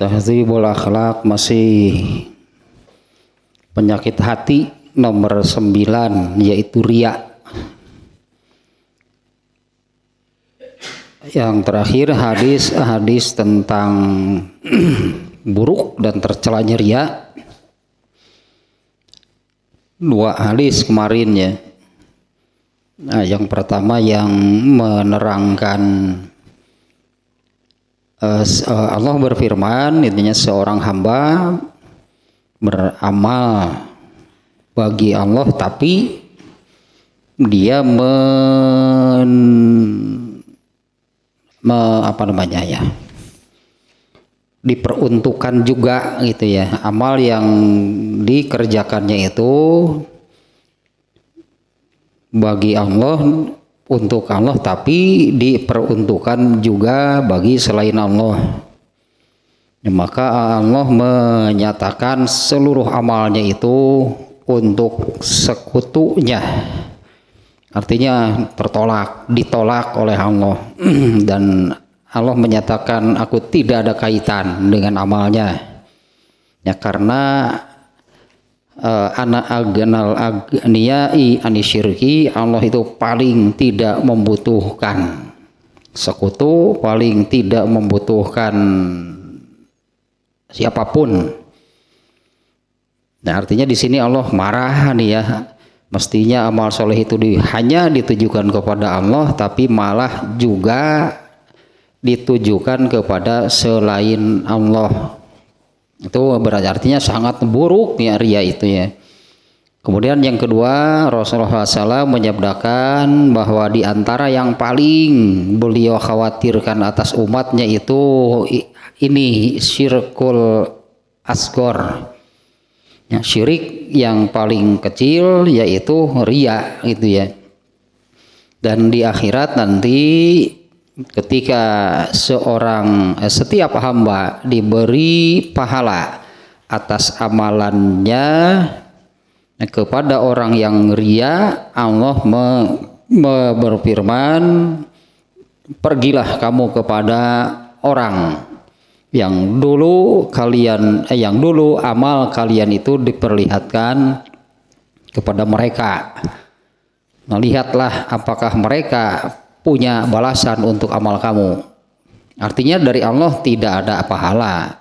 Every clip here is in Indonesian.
Tahdzibul akhlaq masih penyakit hati nomor 9 yaitu riya. Yang terakhir hadis tentang buruk dan tercelanya riya. 2 hadis kemarin ya. Nah, yang pertama yang menerangkan Allah berfirman, intinya seorang hamba beramal bagi Allah tapi dia diperuntukkan juga gitu ya, amal yang dikerjakannya itu bagi Allah, untuk Allah, tapi diperuntukkan juga bagi selain Allah. Ya, maka Allah menyatakan seluruh amalnya itu untuk sekutunya. Artinya ditolak oleh Allah. Dan Allah menyatakan aku tidak ada kaitan dengan amalnya. Ya, karena ana agnal agniyai anisyirki, Allah itu paling tidak membutuhkan sekutu, paling tidak membutuhkan siapapun. Nah, artinya di sini Allah marah nih ya. Mestinya amal soleh itu hanya ditujukan kepada Allah, tapi malah juga ditujukan kepada selain Allah. Itu berarti artinya sangat buruk ya riya itu ya. Kemudian yang kedua, Rasulullah SAW menyabdakan bahwa di antara yang paling beliau khawatirkan atas umatnya itu ini syirkul asghar. Ya, syirik yang paling kecil yaitu riya gitu ya. Dan di akhirat nanti ketika setiap hamba diberi pahala atas amalannya, kepada orang yang riya Allah berfirman, pergilah kamu kepada orang yang dulu amal kalian itu diperlihatkan kepada mereka. Nah, lihatlah apakah mereka punya balasan untuk amal kamu. Artinya dari Allah tidak ada pahala.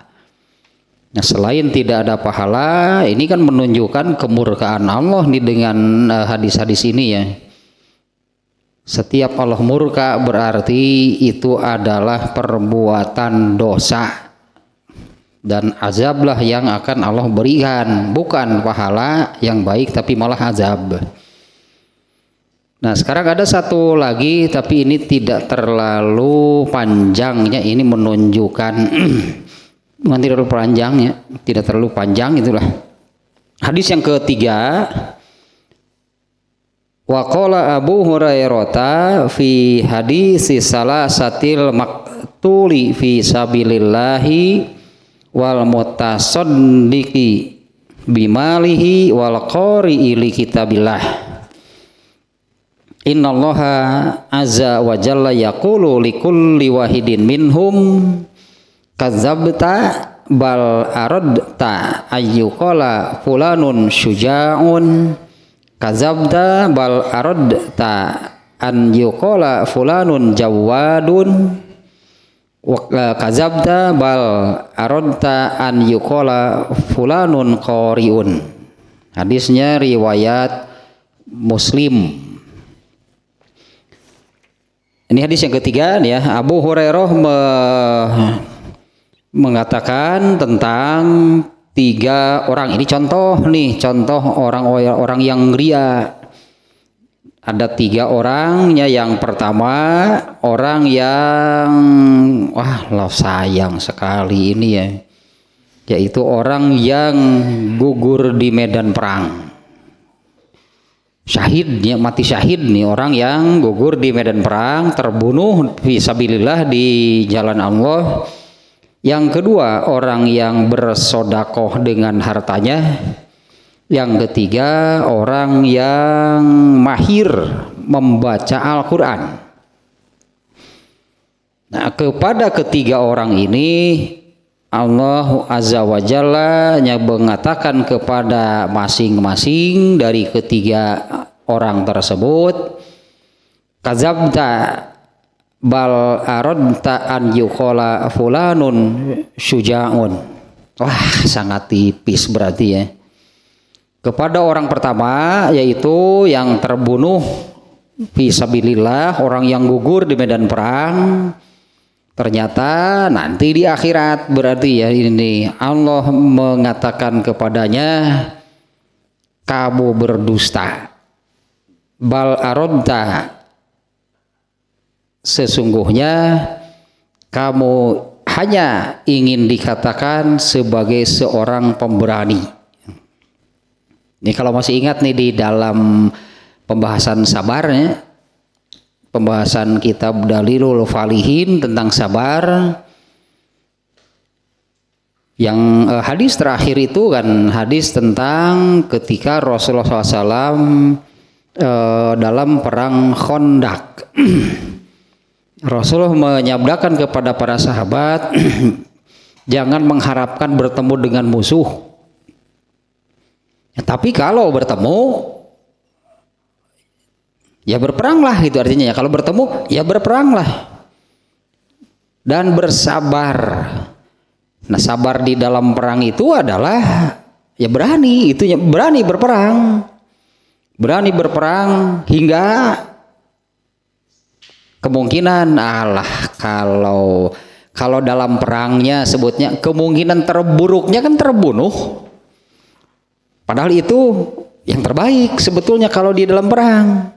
Nah, selain tidak ada pahala, ini kan menunjukkan kemurkaan Allah nih dengan hadis-hadis ini ya. Setiap Allah murka berarti itu adalah perbuatan dosa. Dan azablah yang akan Allah berikan, bukan pahala yang baik tapi malah azab. Nah, sekarang ada satu lagi, tapi ini tidak terlalu panjangnya. Ini menunjukkan bukan terlalu panjang ya, tidak terlalu panjang itulah. Hadis yang ketiga, wa qala Abu Hurairah fi hadis salasatil maqtuli fi sabilillahi wal mutasaddiqi bimalihi wal qari'i li kitabillah. Innallaha azza wa jalla yaqulu likulli wahidin minhum kadzabta bal aradta ayyuqala fulanun syuja'un, kadzabta bal aradta an yuqala fulanun jawadun, kadzabta bal aradta an yuqala fulanun qari'un. Hadisnya riwayat Muslim. Ini hadis yang ketiga ya. Abu Hurairah mengatakan tentang 3 orang. Ini contoh orang yang riya. Ada 3 orangnya. Yang pertama orang yang sayang sekali ini ya, yaitu orang yang gugur di medan perang. Syahid, mati syahid nih, orang yang gugur di medan perang, terbunuh fisabilillah di jalan Allah. Yang kedua, orang yang bersodakoh dengan hartanya. Yang ketiga, orang yang mahir membaca Al-Quran. Nah, kepada ketiga orang ini Allah Azza wa Jalla mengatakan kepada masing-masing dari ketiga orang tersebut, kadzabta bal aradta an yuqala fulanun syuja'un. Wah, sangat tipis berarti ya. Kepada orang pertama, yaitu yang terbunuh fisabilillah, orang yang gugur di medan perang, ternyata nanti di akhirat berarti ya ini Allah mengatakan kepadanya, kamu berdusta. Bal aradta, sesungguhnya kamu hanya ingin dikatakan sebagai seorang pemberani. Ini kalau masih ingat nih di dalam pembahasan sabarnya, pembahasan kitab Dalilul Falihin tentang sabar, yang hadis terakhir itu kan hadis tentang ketika Rasulullah SAW dalam perang Khandaq. Rasulullah menyabdakan kepada para sahabat, jangan mengharapkan bertemu dengan musuh. Tapi kalau bertemu, ya berperanglah, itu artinya ya. Kalau bertemu, ya berperanglah dan bersabar. Nah, sabar di dalam perang itu adalah ya berani, itu ya berani berperang hingga kemungkinan kalau dalam perangnya sebutnya kemungkinan terburuknya kan terbunuh. Padahal itu yang terbaik sebetulnya kalau di dalam perang.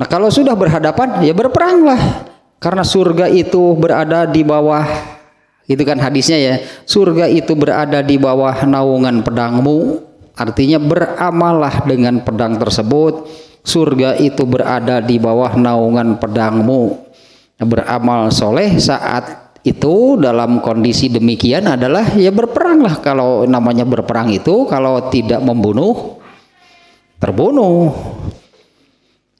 Nah, kalau sudah berhadapan ya berperanglah, karena surga itu berada di bawah, itu kan hadisnya ya, surga itu berada di bawah naungan pedangmu. Artinya beramallah dengan pedang tersebut, surga itu berada di bawah naungan pedangmu. Beramal soleh saat itu dalam kondisi demikian adalah ya berperanglah. Kalau namanya berperang itu kalau tidak membunuh, terbunuh.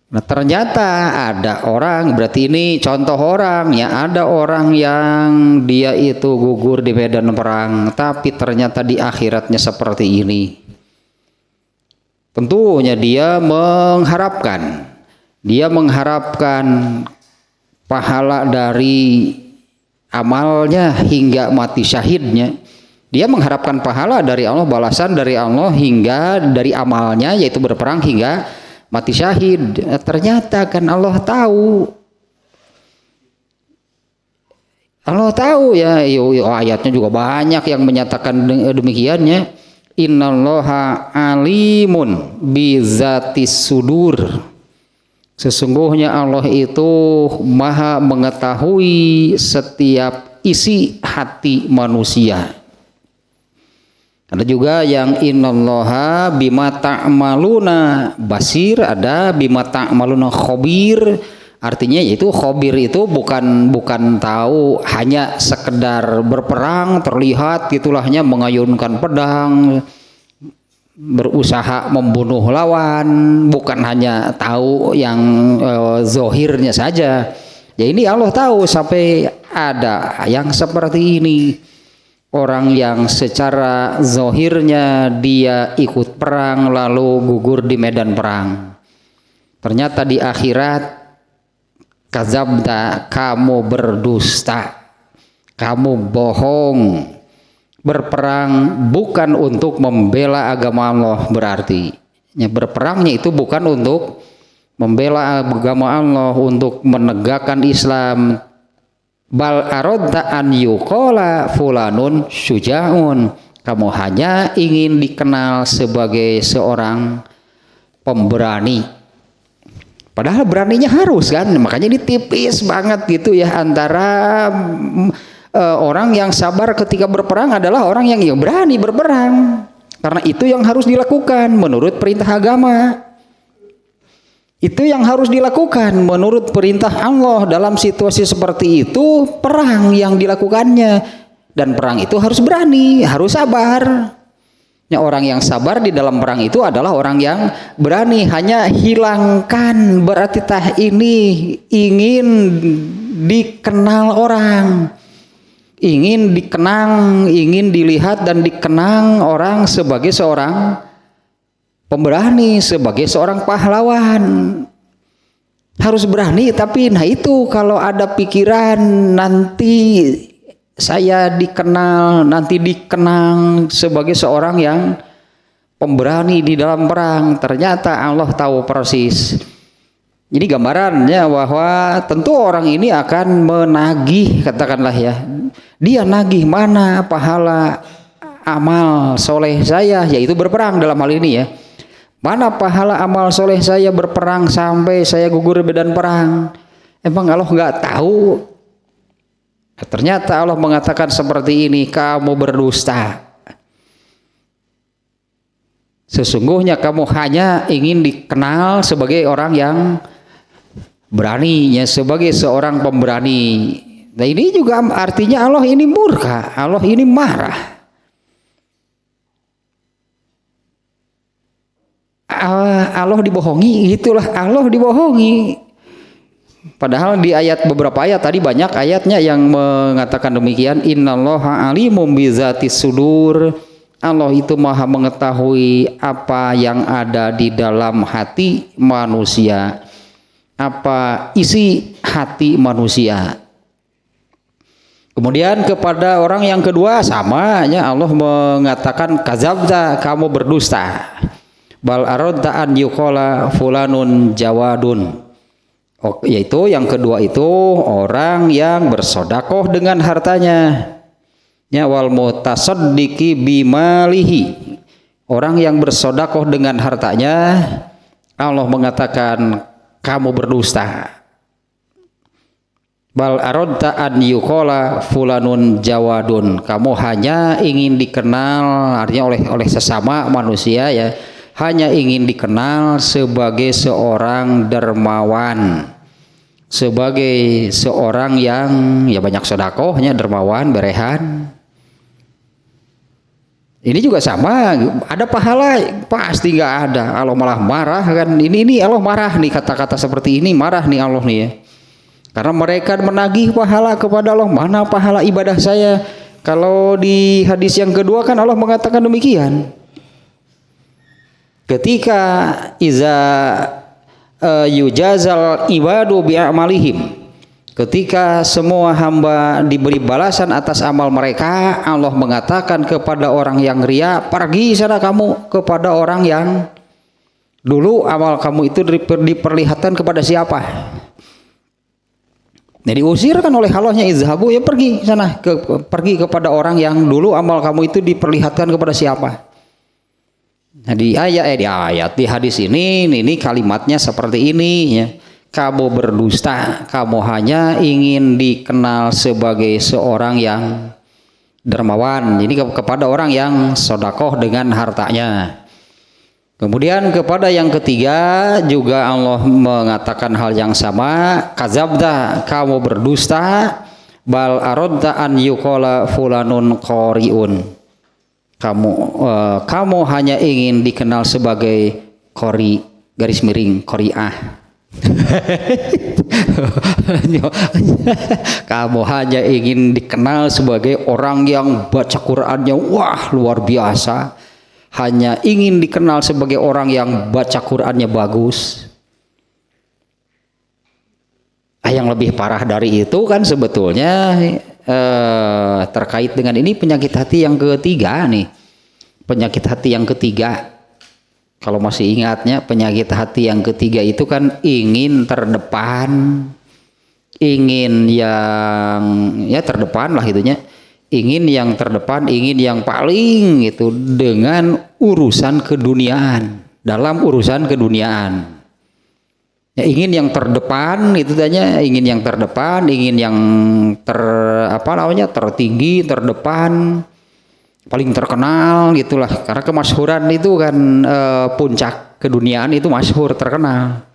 Nah, ternyata ada orang, berarti ini contoh orang ya, ada orang yang dia itu gugur di medan perang, tapi ternyata di akhiratnya seperti ini. Tentunya dia mengharapkan pahala dari amalnya hingga mati syahidnya. Dia mengharapkan pahala dari Allah, balasan dari Allah hingga dari amalnya yaitu berperang hingga mati syahid. Ternyata kan Allah tahu ya, ayatnya juga banyak yang menyatakan demikiannya. Innallaha alimun bizatis sudur. Sesungguhnya Allah itu maha mengetahui setiap isi hati manusia. Ada juga yang innallaha bima ta'maluna basir, ada bima ta'maluna khabir. Artinya yaitu khabir itu bukan tahu hanya sekedar berperang terlihat gitulahnya mengayunkan pedang, berusaha membunuh lawan, bukan hanya tahu yang zohirnya saja. Ya ini Allah tahu sampai ada yang seperti ini. Orang yang secara zohirnya dia ikut perang lalu gugur di medan perang. Ternyata di akhirat kadzabta, kamu berdusta, kamu bohong. Berperang bukan untuk membela agama Allah, berarti ya, berperangnya itu bukan untuk membela agama Allah, untuk menegakkan Islam. Bal aradta an yuqala fulanun syuja'un, kamu hanya ingin dikenal sebagai seorang pemberani. Padahal beraninya harus kan, makanya ini tipis banget gitu ya antara orang yang sabar ketika berperang adalah orang yang berani berperang, karena itu yang harus dilakukan menurut perintah agama. Itu yang harus dilakukan menurut perintah Allah. Dalam situasi seperti itu perang yang dilakukannya, dan perang itu harus berani, harus sabar. Ya, orang yang sabar di dalam perang itu adalah orang yang berani. Hanya hilangkan berarti tah ini ingin dikenal orang. ingin dikenang, ingin dilihat dan dikenang orang sebagai seorang pemberani, sebagai seorang pahlawan. Harus berani, tapi nah itu kalau ada pikiran nanti saya dikenal, nanti dikenang sebagai seorang yang pemberani di dalam perang, ternyata Allah tahu persis. Jadi gambarannya bahwa tentu orang ini akan menagih, katakanlah ya, dia nagih mana pahala amal soleh saya, yaitu berperang dalam hal ini ya. Mana pahala amal soleh saya berperang sampai saya gugur di medan perang? Emang Allah nggak tahu? Ternyata Allah mengatakan seperti ini, kamu berdusta. Sesungguhnya kamu hanya ingin dikenal sebagai orang yang berani, ya, sebagai seorang pemberani. Nah ini juga artinya Allah ini murka, Allah ini marah. Allah dibohongi, itulah Allah dibohongi. Padahal di beberapa ayat tadi banyak ayatnya yang mengatakan demikian. Innallaha alimum bizatis sudur. Allah itu maha mengetahui apa yang ada di dalam hati manusia, apa isi hati manusia. Kemudian kepada orang yang kedua samanya Allah mengatakan kadzabta, kamu berdusta. Bal aradta an yuqala fulanun jawadun. Yaitu yang kedua itu orang yang bersodakoh dengan hartanya. Ya, wal mutasaddiqi bimalihi. Orang yang bersodakoh dengan hartanya, Allah mengatakan kamu berdusta. Bal aradta an yuqala fulanun jawadun. Kamu hanya ingin dikenal, artinya oleh sesama manusia ya, hanya ingin dikenal sebagai seorang dermawan, sebagai seorang yang ya banyak sedekahnya, dermawan, berehan. Ini juga sama, ada pahala pasti nggak ada. Allah malah marah kan? Ini Allah marah nih, kata-kata seperti ini marah nih Allah nih ya. Karena mereka menagih pahala kepada Allah. Mana pahala ibadah saya? Kalau di hadis yang kedua kan Allah mengatakan demikian. Ketika iza yujazal ibadu bi'amalihim, ketika semua hamba diberi balasan atas amal mereka, Allah mengatakan kepada orang yang ria, pergi sana kamu kepada orang yang dulu amal kamu itu diperlihatkan kepada siapa. Nah, diusir kan oleh Allahnya, izhabu, ya pergi sana, pergi kepada orang yang dulu amal kamu itu diperlihatkan kepada siapa. Nah, di hadis ini kalimatnya seperti ini ya. Kamu berdusta, kamu hanya ingin dikenal sebagai seorang yang dermawan. Jadi kepada orang yang sedekah dengan hartanya. Kemudian kepada yang ketiga juga Allah mengatakan hal yang sama, kadzabta, kamu berdusta, bal aradta an yuqala fulanun qariun. Kamu hanya ingin dikenal sebagai qari, garis miring, qariah. Kamu hanya ingin dikenal sebagai orang yang baca Qur'annya wah luar biasa, hanya ingin dikenal sebagai orang yang baca Qur'annya bagus. Yang lebih parah dari itu kan sebetulnya terkait dengan ini penyakit hati yang ketiga nih. Penyakit hati yang ketiga, kalau masih ingatnya, penyakit hati yang ketiga itu kan ingin terdepan, ingin yang ya terdepan lah itunya, ingin yang terdepan, ingin yang paling itu dengan urusan keduniaan, dalam urusan keduniaan. Ya, ingin yang terdepan itu tanya, ingin yang terdepan, ingin yang tertinggi, terdepan, paling terkenal gitulah. Karena kemasyhuran itu kan puncak keduniaan itu masyhur, terkenal.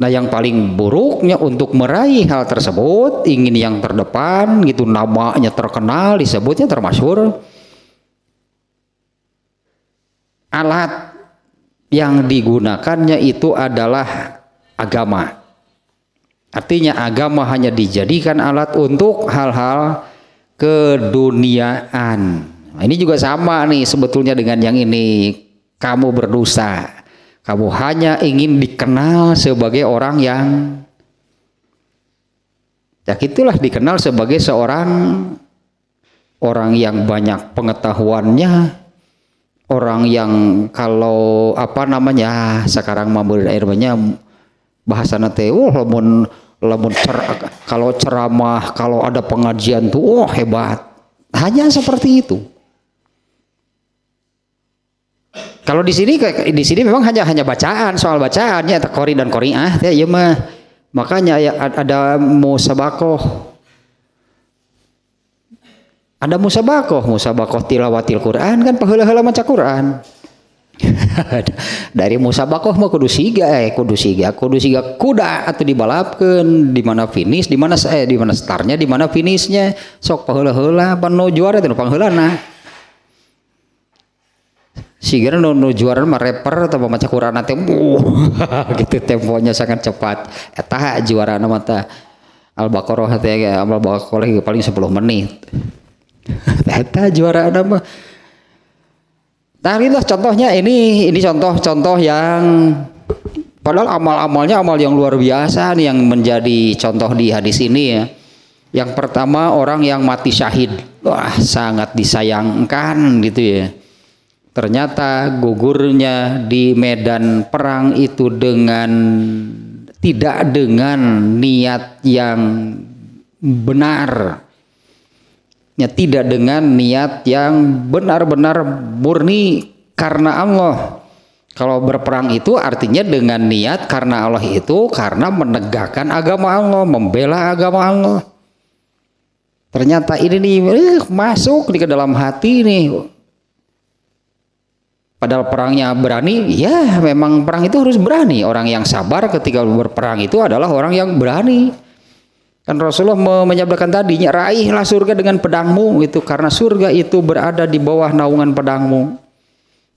Nah, yang paling buruknya untuk meraih hal tersebut, ingin yang terdepan gitu, namanya terkenal, disebutnya termasyhur. Alat yang digunakannya itu adalah agama. Artinya agama hanya dijadikan alat untuk hal-hal keduniaan. Nah, ini juga sama nih sebetulnya dengan yang ini. Kamu berdosa, kamu hanya ingin dikenal sebagai orang yang ya itulah, dikenal sebagai seorang orang yang banyak pengetahuannya, orang yang kalau apa namanya sekarang memberi air banyak bahasa nate, kalau ceramah, kalau ada pengajian tuh hebat. Hanya seperti itu. Kalau di sini memang hanya bacaan, soal bacaannya qori dan qori'ah ya mah. Makanya ya ada musabakoh. Ada musabakoh tilawatil Quran kan paheula-heula maca Quran. Dari musabakoh mah kudu siga kuda atau dibalapkeun di mana finish, di mana startnya, di mana finishnya, sok paheula-heula pan nu juara teh nu pangheulana. Sigar nu juara mah rapper atau maca Quran teh gitu temponya sangat cepat. Eta juara nama teh Al-Baqarah teh Al-Baqarah paling 10 menit. Eta juara nama. Nah inilah contohnya, ini contoh-contoh yang padahal amal-amalnya amal yang luar biasa nih yang menjadi contoh di hadis ini ya. Yang pertama orang yang mati syahid, wah sangat disayangkan gitu ya. Ternyata gugurnya di medan perang itu tidak dengan niat yang benar. Ya, tidak dengan niat yang benar-benar murni karena Allah. Kalau berperang itu artinya dengan niat karena Allah itu karena menegakkan agama Allah, membela agama Allah. Ternyata ini nih masuk di ke dalam hati nih. Padahal perangnya berani, ya memang perang itu harus berani. Orang yang sabar ketika berperang itu adalah orang yang berani. Kan Rasulullah menyabdakan tadinya, raihlah surga dengan pedangmu itu karena surga itu berada di bawah naungan pedangmu.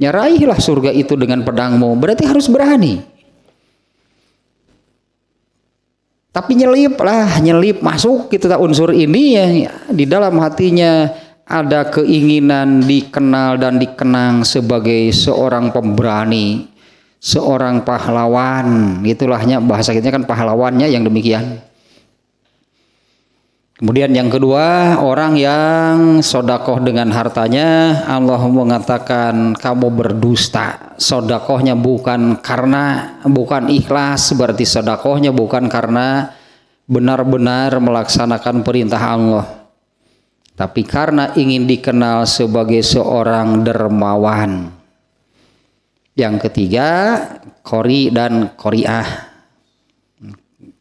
Ya raihlah surga itu dengan pedangmu, berarti harus berani. Tapi nyelip masuk gitu unsur ini ya di dalam hatinya. Ada keinginan dikenal dan dikenang sebagai seorang pemberani, seorang pahlawan. Itulahnya bahasa kita kan pahlawannya yang demikian. Kemudian yang kedua, orang yang sodakoh dengan hartanya, Allah mengatakan kamu berdusta. Sodakohnya bukan ikhlas, berarti sodakohnya bukan karena benar-benar melaksanakan perintah Allah. Tapi karena ingin dikenal sebagai seorang dermawan. Yang ketiga, qori dan qori'ah.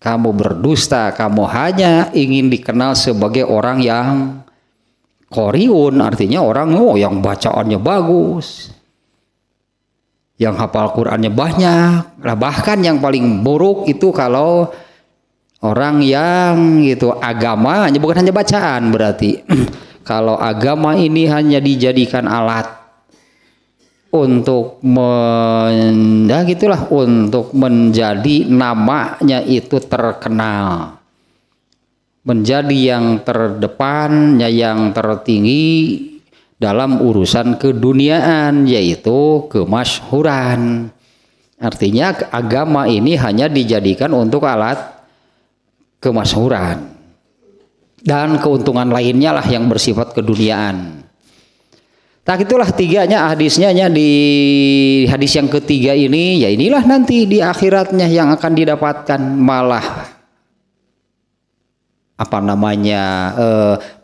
Kamu berdusta, kamu hanya ingin dikenal sebagai orang yang qoriun, artinya orang yang bacaannya bagus. Yang hafal Qur'annya banyak. Bahkan yang paling buruk itu kalau orang yang gitu agama bukan hanya bacaan berarti. Kalau agama ini hanya dijadikan alat untuk untuk menjadi namanya itu terkenal, menjadi yang terdepan, yang tertinggi dalam urusan keduniaan, yaitu kemasyhuran. Artinya agama ini hanya dijadikan untuk alat kemasyhuran dan keuntungan lainnya lah yang bersifat keduniaan. Tak itulah tiganya hadisnya di hadis yang ketiga ini, ya inilah nanti di akhiratnya yang akan didapatkan malah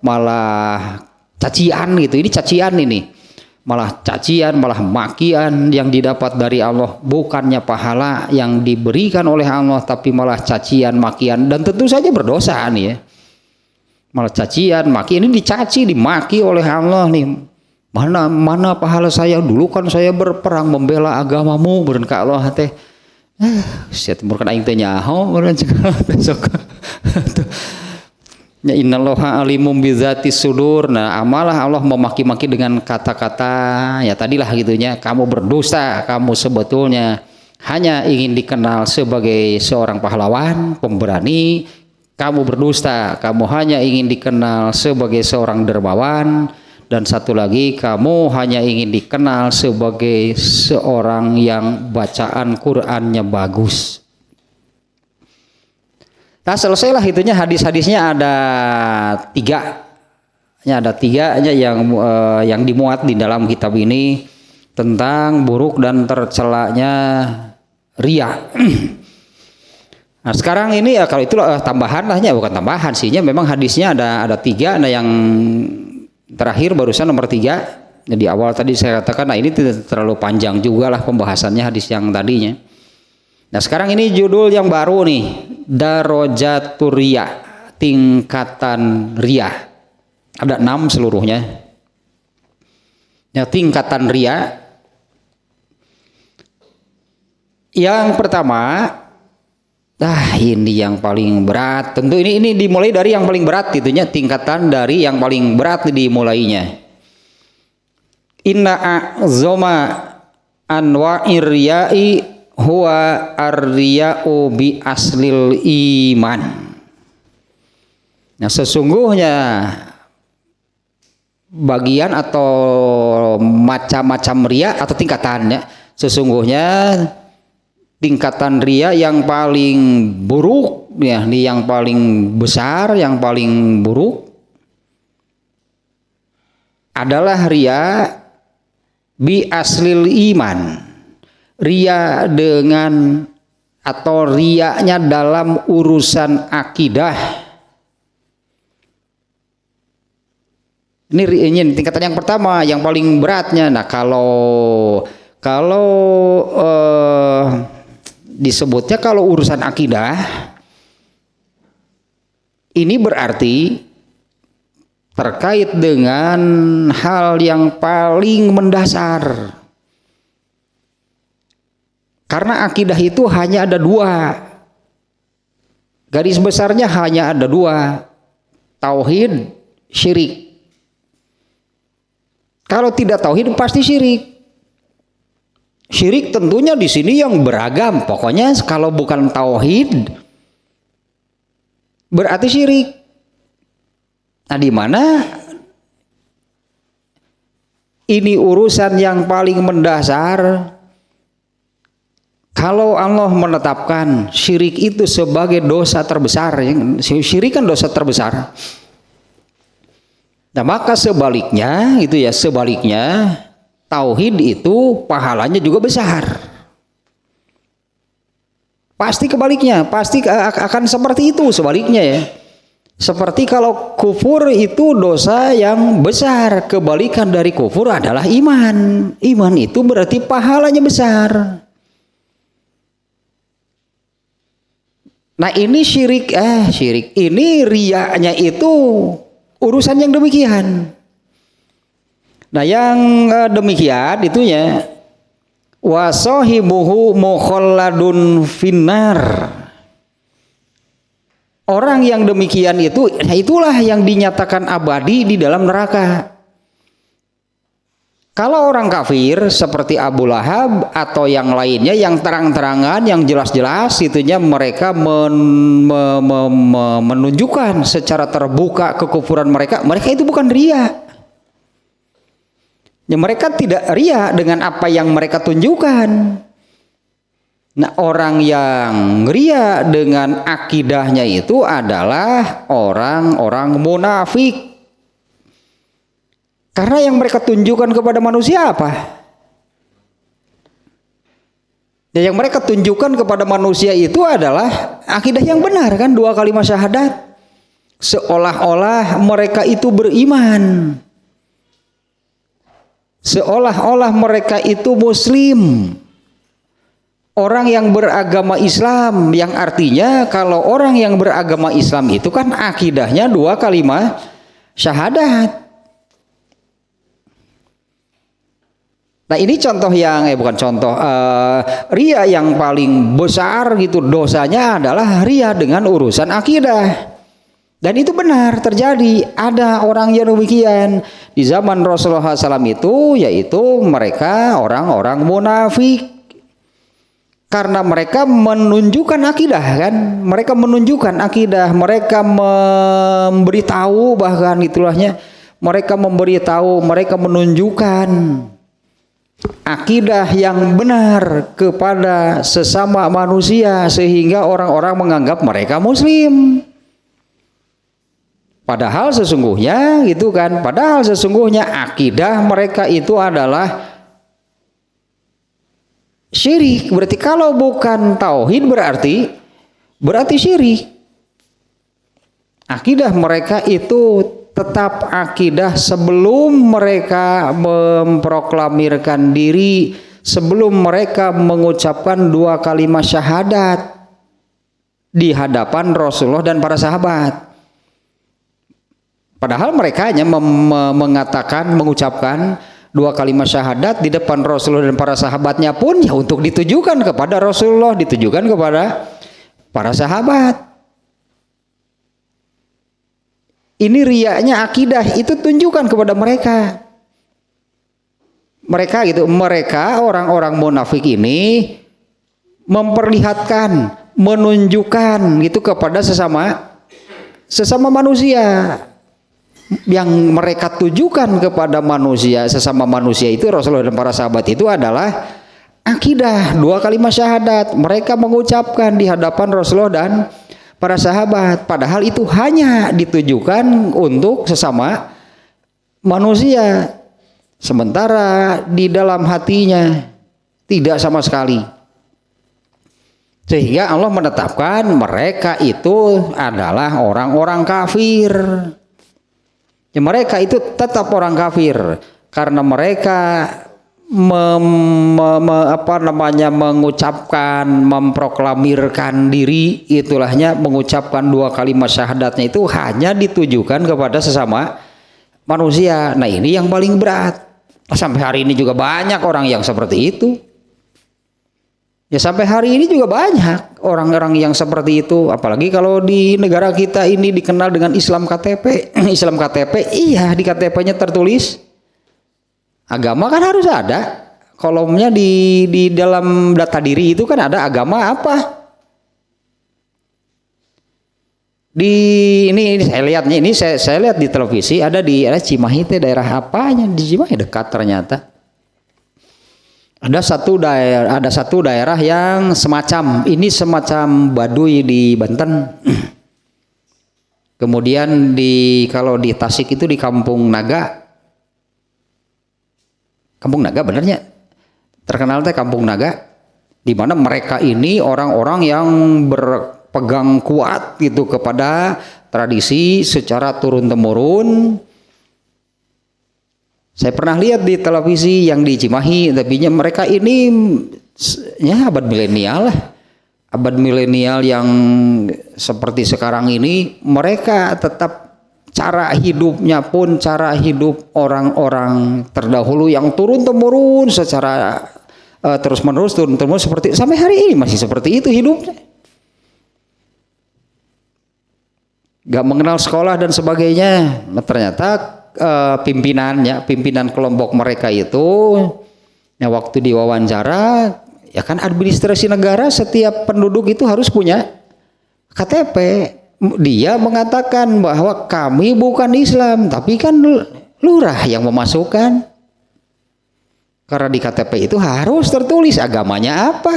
malah cacian gitu. Ini cacian ini. Malah cacian, malah makian yang didapat dari Allah, bukannya pahala yang diberikan oleh Allah, tapi malah cacian, makian, dan tentu saja berdosa nih ya. Malah cacian, maki, ini dicaci, dimaki oleh Allah nih. Mana pahala saya dulu kan saya berperang membela agamamu, beren ka Allah teh. Sia timur kan aing teh nyaho beren besok. Ya innallaha alimum bizati sudur. Nah, amalah Allah memaki-maki dengan kata-kata ya tadilah gitunya, kamu berdosa, kamu sebetulnya hanya ingin dikenal sebagai seorang pahlawan, pemberani. Kamu berdusta, kamu hanya ingin dikenal sebagai seorang dermawan. Dan satu lagi, kamu hanya ingin dikenal sebagai seorang yang bacaan Qur'annya bagus. Nah, selesailah itunya, hadis-hadisnya ada tiga. Ada tiganya yang dimuat di dalam kitab ini tentang buruk dan tercelanya riya. Nah, sekarang ini kalau itu tambahan lahnya, bukan tambahan sihnya, memang hadisnya ada tiga. Nah, yang terakhir barusan nomor 3. Di awal tadi saya katakan, nah ini tidak terlalu panjang juga lah pembahasannya hadis yang tadinya. Nah, sekarang ini judul yang baru nih, Darajatur Riya, tingkatan riya. Ada 6 seluruhnya. Ya, tingkatan riya. Yang pertama, ini yang paling berat. Tentu ini dimulai dari yang paling berat itunya, tingkatan dari yang paling berat dimulainya. Inna a'zama anwa'ir riya'i huwa ar-riya'u bi aslil iman. Nah, sesungguhnya bagian atau macam-macam riya atau tingkatannya, sesungguhnya tingkatan riya yang paling buruk, ya, yang paling besar, yang paling buruk adalah riya bi aslil iman. Riya dengan atau riyanya dalam urusan akidah. Ini tingkatan yang pertama, yang paling beratnya. Nah, kalau disebutnya kalau urusan akidah, ini berarti terkait dengan hal yang paling mendasar. Karena akidah itu hanya ada 2. Garis besarnya hanya ada 2. Tauhid, syirik. Kalau tidak tauhid pasti syirik. Syirik tentunya di sini yang beragam. Pokoknya kalau bukan tauhid berarti syirik. Nah, di mana ini urusan yang paling mendasar. Kalau Allah menetapkan syirik itu sebagai dosa terbesar, syirik kan dosa terbesar. Nah, maka sebaliknya itu ya, sebaliknya tauhid itu pahalanya juga besar. Pasti kebaliknya, pasti akan seperti itu sebaliknya ya. Seperti kalau kufur itu dosa yang besar, kebalikan dari kufur adalah iman. Iman itu berarti pahalanya besar. Nah, ini syirik, ini riyanya itu urusan yang demikian. Nah, yang demikian itunya wasohibuhu mukhalladun finnar. Orang yang demikian itu, itulah yang dinyatakan abadi di dalam neraka. Kalau orang kafir seperti Abu Lahab atau yang lainnya yang terang-terangan, yang jelas-jelas itunya mereka menunjukkan secara terbuka kekufuran mereka itu bukan riya. Ya, mereka tidak riya dengan apa yang mereka tunjukkan. Nah, orang yang riya dengan akidahnya itu adalah orang-orang munafik. Karena yang mereka tunjukkan kepada manusia apa? Ya, yang mereka tunjukkan kepada manusia itu adalah akidah yang benar kan, 2 kalimat syahadat. Seolah-olah mereka itu beriman. Seolah-olah mereka itu muslim. Orang yang beragama Islam, yang artinya kalau orang yang beragama Islam itu kan akidahnya 2 kalimat syahadat. Nah, ini contoh yang bukan contoh riya yang paling besar gitu, dosanya adalah riya dengan urusan akidah. Dan itu benar terjadi, ada orang yang demikian di zaman Rasulullah SAW itu, yaitu mereka orang-orang munafik. Karena mereka menunjukkan akidah kan, mereka menunjukkan akidah, mereka memberitahu, bahkan itulahnya mereka memberitahu, mereka menunjukkan akidah yang benar kepada sesama manusia sehingga orang-orang menganggap mereka muslim. Padahal sesungguhnya gitu kan, padahal sesungguhnya akidah mereka itu adalah syirik. Berarti kalau bukan tauhid berarti syirik. Akidah mereka itu tetap akidah sebelum mereka memproklamirkan diri, sebelum mereka mengucapkan 2 kalimat syahadat di hadapan Rasulullah dan para sahabat. Padahal mereka hanya mengucapkan 2 kalimat syahadat di depan Rasulullah dan para sahabatnya pun ya untuk ditujukan kepada Rasulullah, ditujukan kepada para sahabat. Ini riyanya akidah itu tunjukkan kepada mereka. Mereka gitu, mereka orang-orang munafik ini memperlihatkan, menunjukkan gitu kepada sesama manusia. Yang mereka tujukan kepada manusia, sesama manusia itu Rasulullah dan para sahabat itu adalah akidah 2 kalimat syahadat. Mereka mengucapkan di hadapan Rasulullah dan para sahabat, padahal itu hanya ditujukan untuk sesama manusia, sementara di dalam hatinya tidak sama sekali. Sehingga Allah menetapkan mereka itu adalah orang-orang kafir. Ya, mereka itu tetap orang kafir karena mereka mengucapkan, memproklamirkan diri, itulahnya mengucapkan 2 kalimat syahadatnya itu hanya ditujukan kepada sesama manusia. Nah ini yang paling berat. Sampai hari ini juga banyak orang yang seperti itu. Ya sampai hari ini juga banyak orang-orang yang seperti itu. Apalagi kalau di negara kita ini dikenal dengan Islam KTP. Islam KTP, iya di KTP-nya tertulis agama kan harus ada. Kolomnya di dalam data diri itu kan ada agama apa. Ini saya lihatnya, ini saya lihat di televisi ada di Cimahi, daerah apanya di Cimahi dekat ternyata. Ada satu daerah yang semacam Baduy di Banten. Kemudian kalau di Tasik itu di Kampung Naga benernya terkenal Kampung Naga, di mana mereka ini orang-orang yang berpegang kuat gitu kepada tradisi secara turun temurun. Saya pernah lihat di televisi yang di Cimahi, tapi mereka ini ya abad milenial lah. Abad milenial yang seperti sekarang ini, mereka tetap cara hidupnya pun cara hidup orang-orang terdahulu yang turun temurun secara terus menerus seperti sampai hari ini masih seperti itu hidupnya. Gak mengenal sekolah dan sebagainya. Ternyata pimpinan kelompok mereka itu ya waktu diwawancara ya kan administrasi negara setiap penduduk itu harus punya KTP. Dia mengatakan bahwa kami bukan Islam, tapi kan lurah yang memasukkan, karena di KTP itu harus tertulis agamanya apa.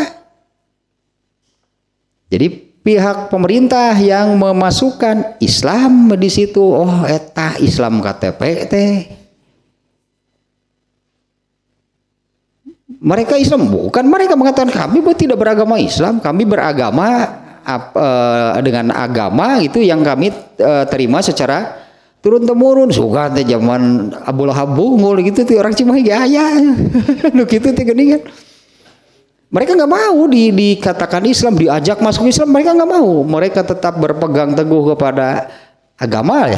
Jadi pihak pemerintah yang memasukkan Islam di situ, oh eta Islam KTP teh. Mereka Islam bukan, mereka mengatakan kami tidak beragama Islam, kami beragama dengan agama itu yang kami terima secara turun temurun. Suka teh zaman Abu Lahab bungul gitu tuh orang Cimahi gaya, lu gitu teh geuningan. Mereka nggak mau dikatakan Islam, diajak masuk Islam, mereka nggak mau. Mereka tetap berpegang teguh kepada agama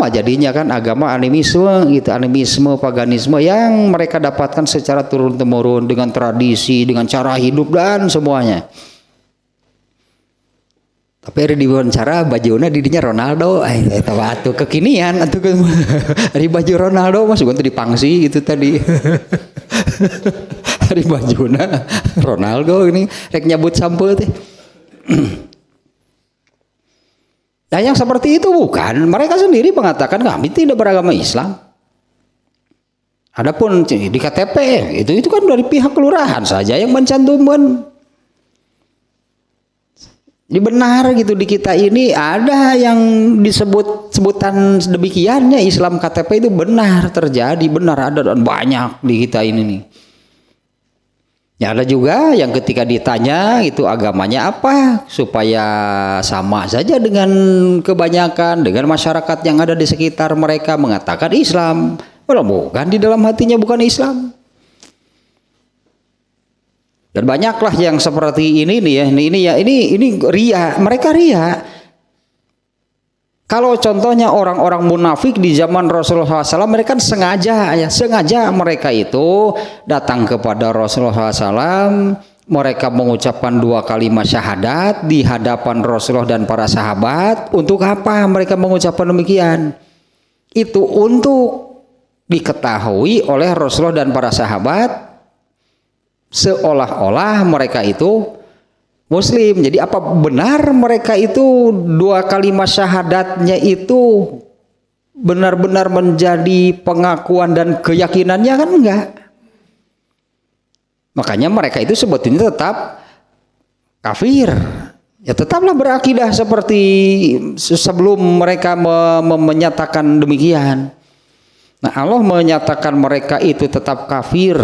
jadinya kan agama animisme gitu, animisme paganisme yang mereka dapatkan secara turun temurun dengan tradisi, dengan cara hidup dan semuanya. Tapi ada di wawancara bajuna didinya Ronaldo, atuh kekinian atuh di baju Ronaldo masuk untuk dipangsi gitu tadi. Hari bajuna Ronaldo ini rek nyabut sampo teh. Nah yang seperti itu bukan, mereka sendiri mengatakan kami tidak beragama Islam. Adapun di KTP itu kan dari pihak kelurahan saja yang mencantumkan. Ini benar gitu, di kita ini ada yang sebutan demikiannya, Islam KTP itu benar terjadi, benar ada dan banyak di kita ini nih. Ya ada juga yang ketika ditanya itu agamanya apa, supaya sama saja dengan kebanyakan, dengan masyarakat yang ada di sekitar mereka mengatakan Islam. Walau bukan, di dalam hatinya bukan Islam. Dan banyaklah yang seperti ini nih ya, ini ria, mereka ria. Kalau contohnya orang-orang munafik di zaman Rasulullah SAW, mereka kan sengaja mereka itu datang kepada Rasulullah SAW, mereka mengucapkan 2 kalimat syahadat di hadapan Rasulullah dan para sahabat. Untuk apa mereka mengucapkan demikian? Itu untuk diketahui oleh Rasulullah dan para sahabat seolah-olah mereka itu Muslim. Jadi apa benar mereka itu 2 kalimat syahadatnya itu benar-benar menjadi pengakuan dan keyakinannya? Kan enggak. Makanya mereka itu sebetulnya tetap kafir. Ya tetaplah berakidah seperti sebelum mereka menyatakan demikian. Nah Allah menyatakan mereka itu tetap kafir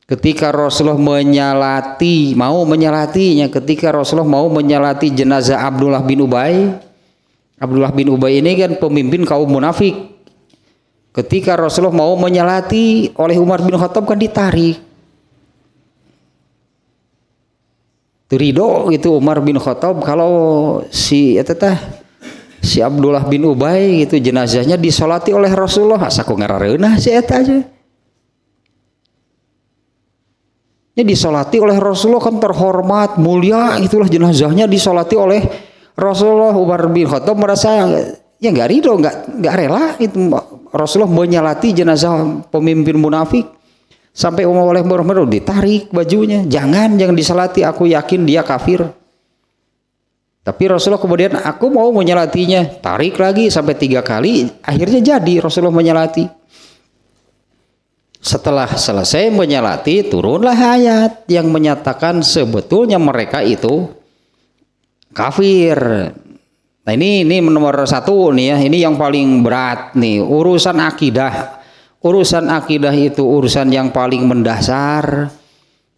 ketika Rasulullah mau menyalatinya, ketika Rasulullah mau menyalati jenazah Abdullah bin Ubay. Abdullah bin Ubay ini kan pemimpin kaum munafik. Ketika Rasulullah mau menyalati oleh Umar bin Khattab kan ditarik. Ridho itu Umar bin Khattab kalau si Abdullah bin Ubay itu jenazahnya disolati oleh Rasulullah, asa ku ngarareunah si eta aja. Disolati oleh Rasulullah kan terhormat, mulia, itulah jenazahnya disolati oleh Rasulullah. Umar bin Khattab merasa ya nggak ridho, nggak rela itu Rasulullah menyalati jenazah pemimpin munafik. Sampai oleh Umar ditarik bajunya, jangan disolati, aku yakin dia kafir. Tapi Rasulullah kemudian aku mau menyalatinya, tarik lagi sampai 3 kali, akhirnya jadi Rasulullah menyalati. Setelah selesai menyalati, turunlah ayat yang menyatakan sebetulnya mereka itu kafir. Nah ini nomor 1 nih ya, ini yang paling berat nih, urusan akidah. Urusan akidah itu urusan yang paling mendasar,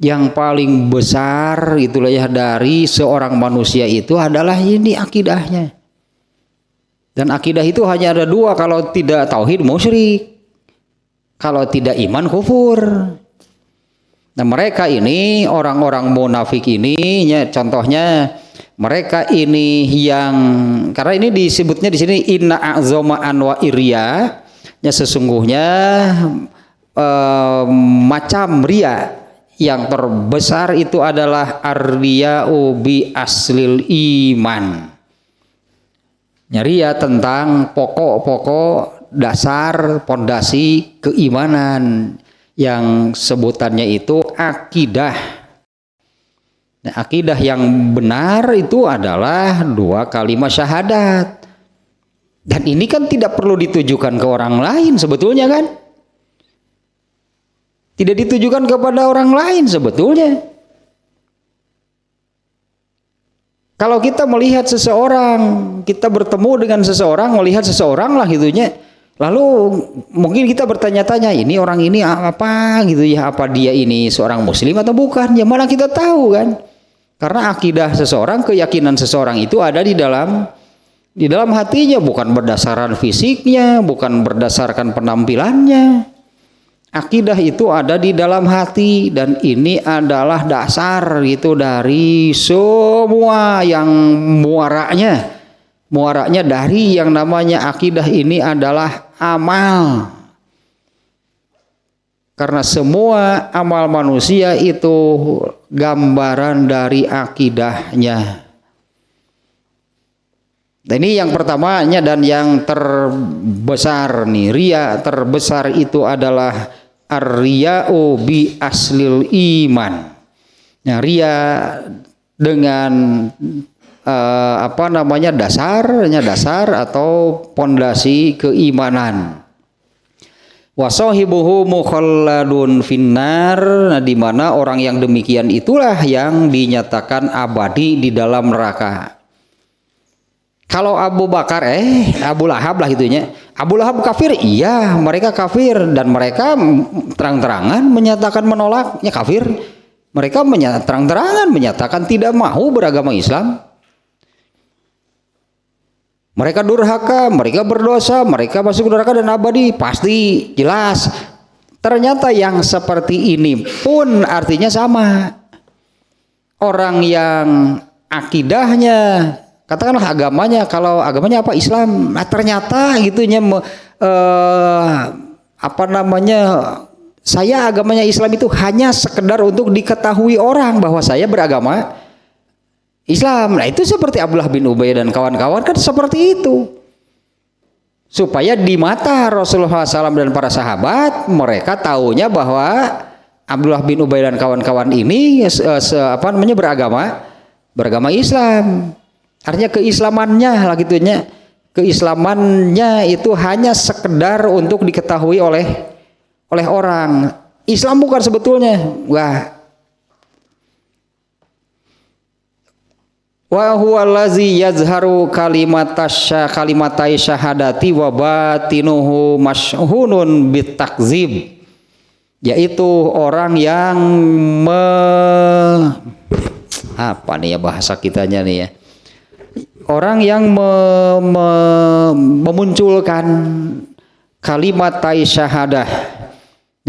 yang paling besar itulah ya dari seorang manusia itu adalah ini akidahnya. Dan akidah itu hanya ada 2, kalau tidak tauhid musyrik, kalau tidak iman kufur. Nah mereka ini orang-orang munafik ini ya, contohnya mereka ini yang karena ini disebutnya di sini inna a'zama anwa irya, ya sesungguhnya macam ria yang terbesar itu adalah ar-riya'u bi aslil iman. Ria tentang pokok-pokok dasar pondasi keimanan yang sebutannya itu akidah. Nah, akidah yang benar itu adalah 2 kalimat syahadat. Dan ini kan tidak perlu ditujukan ke orang lain sebetulnya kan? Tidak ditujukan kepada orang lain sebetulnya. Kalau kita melihat seseorang, kita bertemu dengan seseorang, melihat seseorang lah gitunya, lalu mungkin kita bertanya-tanya, ini orang ini apa gitu ya, apa dia ini seorang muslim atau bukan? Ya mana kita tahu kan? Karena akidah seseorang, keyakinan seseorang itu ada di dalam hatinya, bukan berdasarkan fisiknya, bukan berdasarkan penampilannya. Akidah itu ada di dalam hati, dan ini adalah dasar gitu dari semua yang muaranya dari yang namanya akidah ini adalah amal. Karena semua amal manusia itu gambaran dari akidahnya. Dan ini yang pertamanya dan yang terbesar nih, ria terbesar itu adalah ar-riya'u bi aslil iman. Nah, ria dengan dasar atau pondasi keimanan. Wa sahibuhu mukhalladun finnar. Nah, di mana orang yang demikian itulah yang dinyatakan abadi di dalam neraka. Kalau Abu Bakar Abu Lahab lah gitunya. Abu Lahab kafir, iya, mereka kafir dan mereka terang-terangan menyatakan menolaknya kafir. Mereka terang-terangan menyatakan tidak mau beragama Islam. Mereka durhaka, mereka berdosa, mereka masuk neraka dan abadi, pasti jelas. Ternyata yang seperti ini pun artinya sama. Orang yang akidahnya, katakanlah agamanya, kalau agamanya apa Islam, nah ternyata gitunya saya agamanya Islam itu hanya sekedar untuk diketahui orang bahwa saya beragama Islam. Nah itu seperti Abdullah bin Ubay dan kawan-kawan kan seperti itu. Supaya di mata Rasulullah SAW dan para sahabat mereka taunya bahwa Abdullah bin Ubay dan kawan-kawan ini beragama Islam. Artinya keislamannya lah gitunya. Keislamannya itu hanya sekedar untuk diketahui oleh orang. Islam bukan sebetulnya. Wa huwa allazi yazharu kalimatai syahadati wa batinuhu mashhunun bitakzib. Yaitu orang yang bahasa kitanya nih ya. Orang yang memunculkan kalimatai syahadah.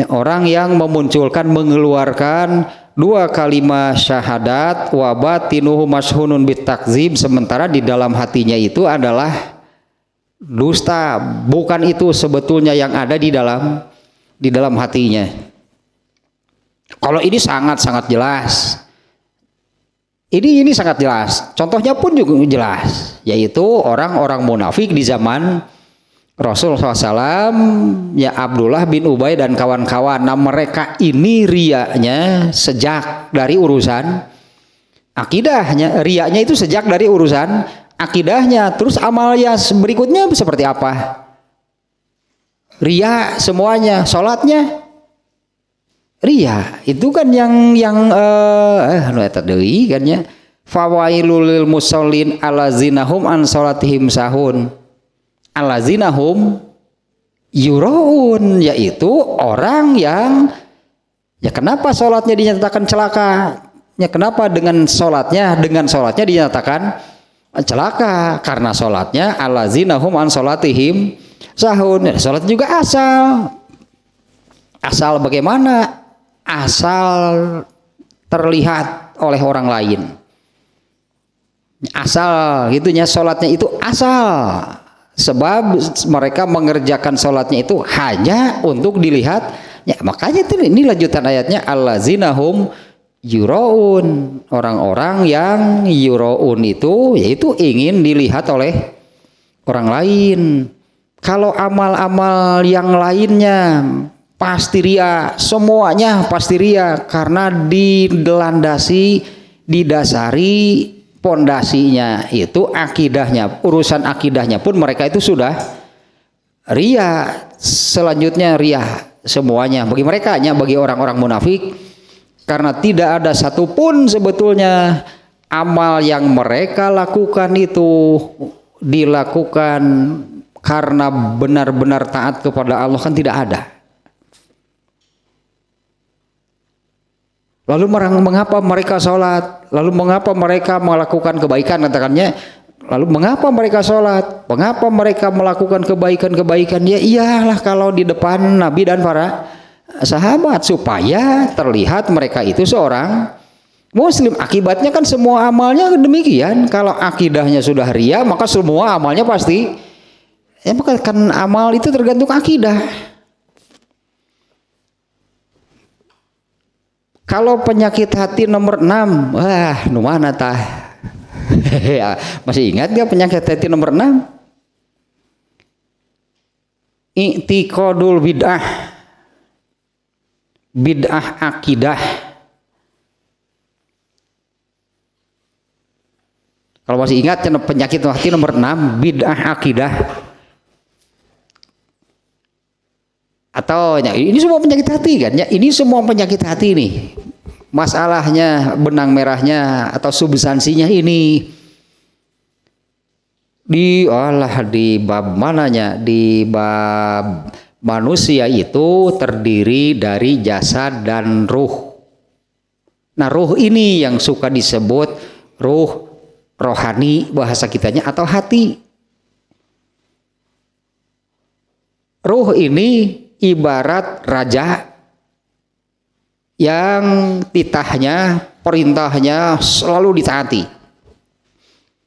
Orang yang mengeluarkan dua kalimat syahadat wa batinuhu mashhunun bitakzib, sementara di dalam hatinya itu adalah dusta. Bukan itu sebetulnya yang ada di dalam hatinya. Kalau ini sangat jelas. Ini sangat jelas. Contohnya pun juga jelas, yaitu orang-orang munafik di zaman Rasulullah SAW, ya Abdullah bin Ubay dan kawan-kawan. Nah mereka ini riaknya sejak dari urusan akidahnya. Riaknya itu sejak dari urusan akidahnya. Terus amalnya berikutnya seperti apa? Riak semuanya. Sholatnya ria. Itu kan yang tadi kan ya. Fawailul lil musallin allazinahum an sholatihim sahun. Allazinahum yuraun, yaitu orang yang kenapa sholatnya dinyatakan celaka? Kenapa dengan sholatnya dinyatakan celaka? Karena sholatnya allazinahum an sholatihim sahun. Sholat juga asal bagaimana? Asal terlihat oleh orang lain. Asal gitunya, sholatnya itu asal. Sebab mereka mengerjakan sholatnya itu hanya untuk dilihat. Ya, makanya ini lanjutan ayatnya allazinahum yuraun. Orang-orang yang yuraun itu yaitu ingin dilihat oleh orang lain. Kalau amal-amal yang lainnya pasti ria, semuanya pasti ria, karena didasari pondasinya itu akidahnya, urusan akidahnya pun mereka itu sudah ria. Selanjutnya ria semuanya bagi mereka, bagi orang-orang munafik, karena tidak ada satupun sebetulnya amal yang mereka lakukan itu dilakukan karena benar-benar taat kepada Allah, kan tidak ada. Lalu mengapa mereka sholat? Lalu mengapa mereka melakukan kebaikan? Katakannya, lalu mengapa mereka sholat? Mengapa mereka melakukan kebaikan-kebaikan? Ya iyalah kalau di depan Nabi dan para sahabat, supaya terlihat mereka itu seorang Muslim. Akibatnya kan semua amalnya demikian. Kalau akidahnya sudah ria, maka semua amalnya pasti. Maka kan amal itu tergantung akidah. Kalau penyakit hati nomor 6, mana tah? Masih ingat gak penyakit hati nomor 6? I'tiqadul bid'ah. bid'ah akidah. Kalau masih ingat penyakit hati nomor 6, bid'ah akidah. Atau ya, ini semua penyakit hati kan ya, ini semua penyakit hati nih. Masalahnya, benang merahnya atau substansinya ini di bab mananya, di bab manusia itu terdiri dari jasad dan ruh. Nah, ruh ini yang suka disebut ruh rohani bahasa kitanya atau hati. Ruh ini ibarat raja yang titahnya, perintahnya selalu ditaati.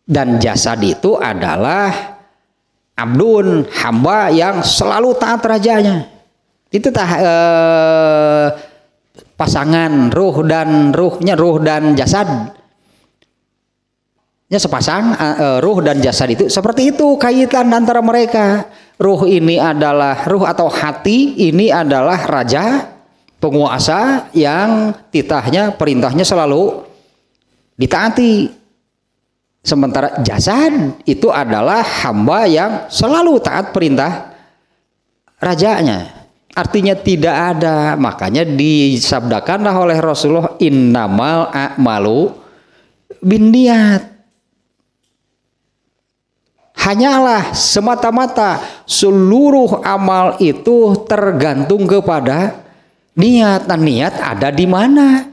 Dan jasad itu adalah abdun, hamba yang selalu taat rajanya. Itu pasangan ruh dan jasad. Ya sepasang ruh dan jasad itu seperti itu kaitan antara mereka. Ruh ini adalah ruh atau hati ini adalah raja, penguasa yang titahnya, perintahnya selalu ditaati. Sementara jasad itu adalah hamba yang selalu taat perintah rajanya. Artinya tidak ada, makanya disabdakanlah oleh Rasulullah innamal a'malu binniyat. Hanyalah semata-mata seluruh amal itu tergantung kepada niat. Nah, niat ada di mana?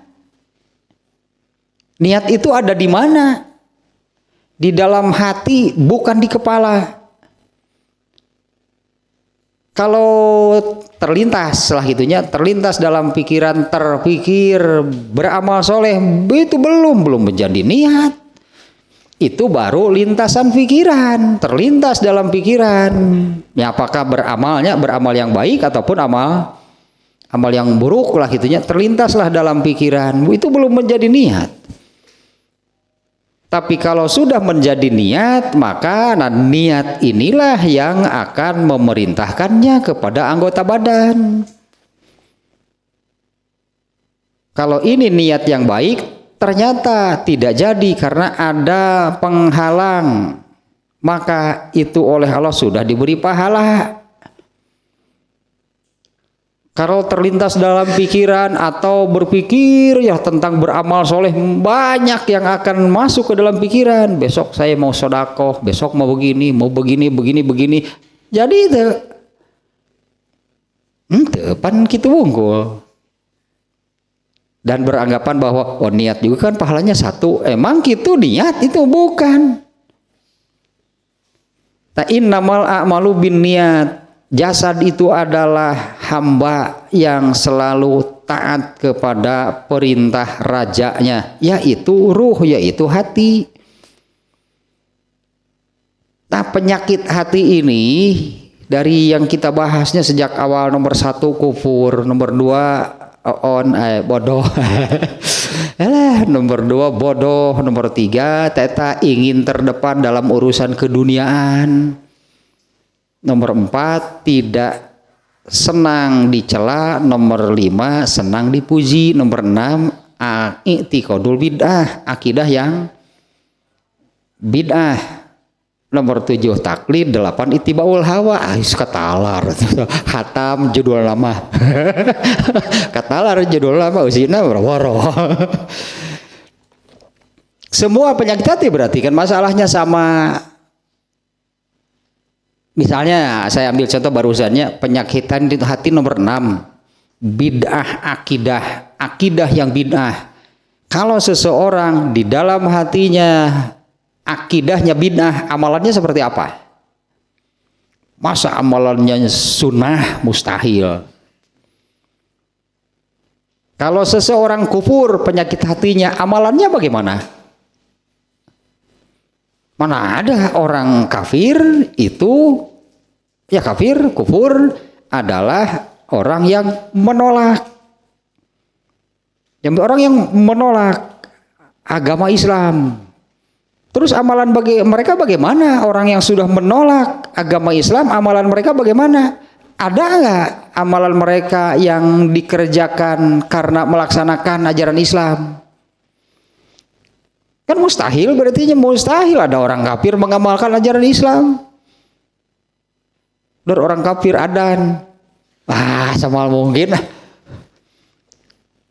Niat itu ada di mana? Di dalam hati, bukan di kepala. Kalau terlintas dalam pikiran, terpikir beramal soleh, itu belum menjadi niat. Itu baru lintasan pikiran, terlintas dalam pikiran. Ya, apakah beramal yang baik ataupun amal yang buruk lah gitunya, terlintaslah dalam pikiran. Itu belum menjadi niat. Tapi kalau sudah menjadi niat, maka niat inilah yang akan memerintahkannya kepada anggota badan. Kalau ini niat yang baik, ternyata tidak jadi karena ada penghalang, maka itu oleh Allah sudah diberi pahala. Kalau terlintas dalam pikiran atau berpikir ya tentang beramal soleh, banyak yang akan masuk ke dalam pikiran. Besok saya mau sedekah, besok mau begini. Jadi itu pan kita unggul. Dan beranggapan bahwa niat juga kan pahalanya satu. Emang gitu niat itu bukan. Innamal a'malu binniyat. Jasad itu adalah hamba yang selalu taat kepada perintah rajanya, yaitu ruh, yaitu hati. Nah, penyakit hati ini dari yang kita bahasnya sejak awal, nomor 1 kufur, nomor 2 bodoh. Nomor 2 bodoh, nomor 3 teta ingin terdepan dalam urusan keduniaan. Nomor 4 tidak senang dicela, nomor 5 senang dipuji, nomor 6 i'tiqadul bid'ah, akidah yang bid'ah. Nomor 7 taklid, 8 ittibaul hawa. Katalar hatam judul lama. Katalar judul lama usina waro. Semua penyakit hati berarti kan masalahnya sama. Misalnya saya ambil contoh barusannya, penyakitan di hati nomor 6, bid'ah akidah, akidah yang bid'ah. Kalau seseorang di dalam hatinya akidahnya bid'ah, amalannya seperti apa? Masa amalannya sunnah? Mustahil. Kalau seseorang kufur penyakit hatinya, amalannya bagaimana? Mana ada orang kafir itu, ya kafir, kufur adalah orang yang menolak. Orang yang menolak agama Islam. Terus amalan bagi mereka bagaimana? Orang yang sudah menolak agama Islam, amalan mereka bagaimana? ada nggak amalan mereka yang dikerjakan karena melaksanakan ajaran Islam? Kan mustahil, berarti mustahil ada orang kafir mengamalkan ajaran Islam. Dan orang kafir adan, sama mungkin.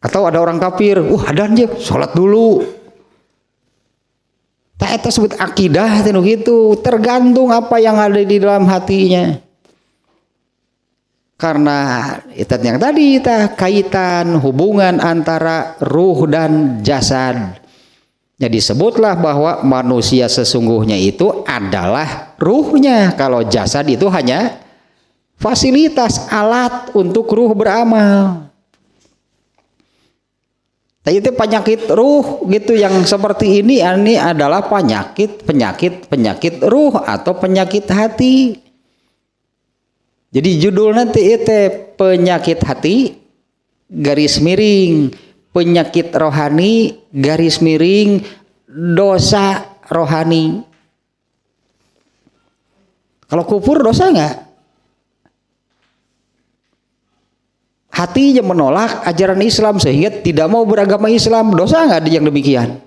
Atau ada orang kafir, adan aja, sholat dulu. Tak itu sebut akidah gitu, tergantung apa yang ada di dalam hatinya. Karena itu yang tadi kaitan hubungan antara ruh dan jasad. Jadi sebutlah bahwa manusia sesungguhnya itu adalah ruhnya. Kalau jasad itu hanya fasilitas alat untuk ruh beramal. Nah, itu penyakit ruh gitu yang seperti ini adalah penyakit ruh atau penyakit hati. Jadi judul nanti itu penyakit hati garis miring, penyakit rohani garis miring, dosa rohani. Kalau kufur dosa enggak? Hatinya menolak ajaran Islam sehingga tidak mau beragama Islam, dosa enggak yang demikian?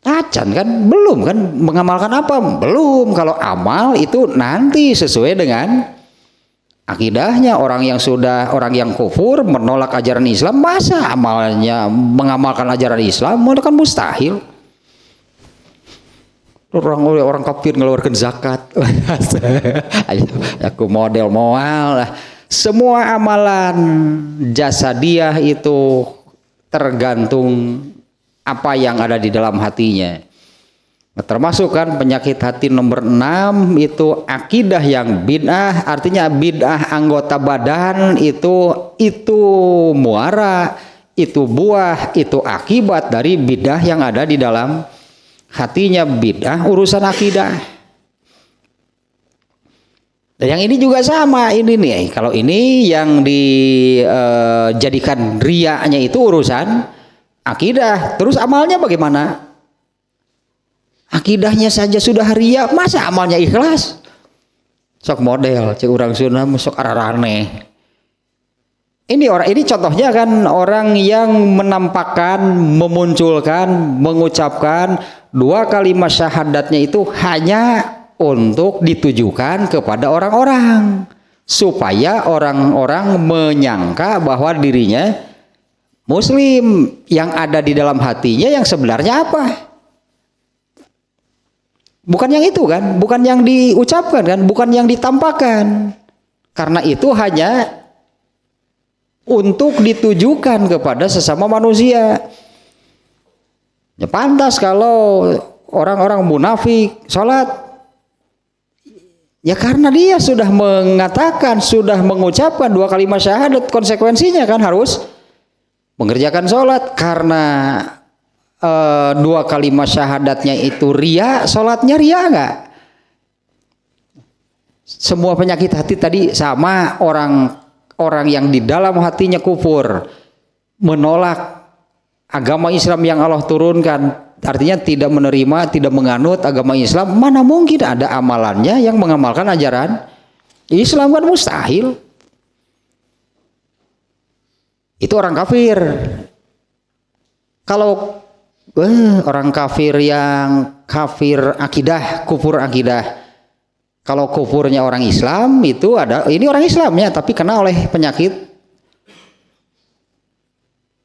Acan kan? Belum kan? Mengamalkan apa? Belum. Kalau amal itu nanti sesuai dengan akidahnya. Orang yang kufur menolak ajaran Islam, masa amalnya mengamalkan ajaran Islam? Itu kan mustahil. Orang kafir ngeluarkan zakat. Aku model moal lah. Semua amalan jasadiah itu tergantung apa yang ada di dalam hatinya. Nah, termasuk kan penyakit hati nomor 6 itu akidah yang bid'ah, artinya bid'ah anggota badan itu muara, itu buah, itu akibat dari bid'ah yang ada di dalam hatinya. Bid'ah urusan akidah. Dan yang ini juga sama ini nih. Kalau ini yang dijadikan riyanya itu urusan akidah. Terus amalnya bagaimana? Akidahnya saja sudah riya, masa amalnya ikhlas? Sok model, cek urang Sunda sok ararane. Ini contohnya kan orang yang menampakkan, memunculkan, mengucapkan 2 kalimat syahadatnya itu hanya untuk ditujukan kepada orang-orang supaya orang-orang menyangka bahwa dirinya muslim. Yang ada di dalam hatinya yang sebenarnya apa? Bukan yang itu kan, bukan yang diucapkan kan, bukan yang ditampakkan. Karena itu hanya untuk ditujukan kepada sesama manusia. Ya pantas kalau orang-orang munafik sholat, ya karena dia sudah mengatakan, sudah mengucapkan 2 kalimat syahadat, konsekuensinya kan harus mengerjakan sholat. Karena 2 kalimat syahadatnya itu riya, sholatnya riya enggak? Semua penyakit hati tadi sama. Orang yang di dalam hatinya kufur, menolak agama Islam yang Allah turunkan, artinya tidak menerima, tidak menganut agama Islam, mana mungkin ada amalannya yang mengamalkan ajaran Islam? Kan mustahil. Itu orang kafir. Kalau orang kafir yang kafir akidah, kufur akidah. Kalau kufurnya orang Islam itu ini orang Islamnya tapi kena oleh penyakit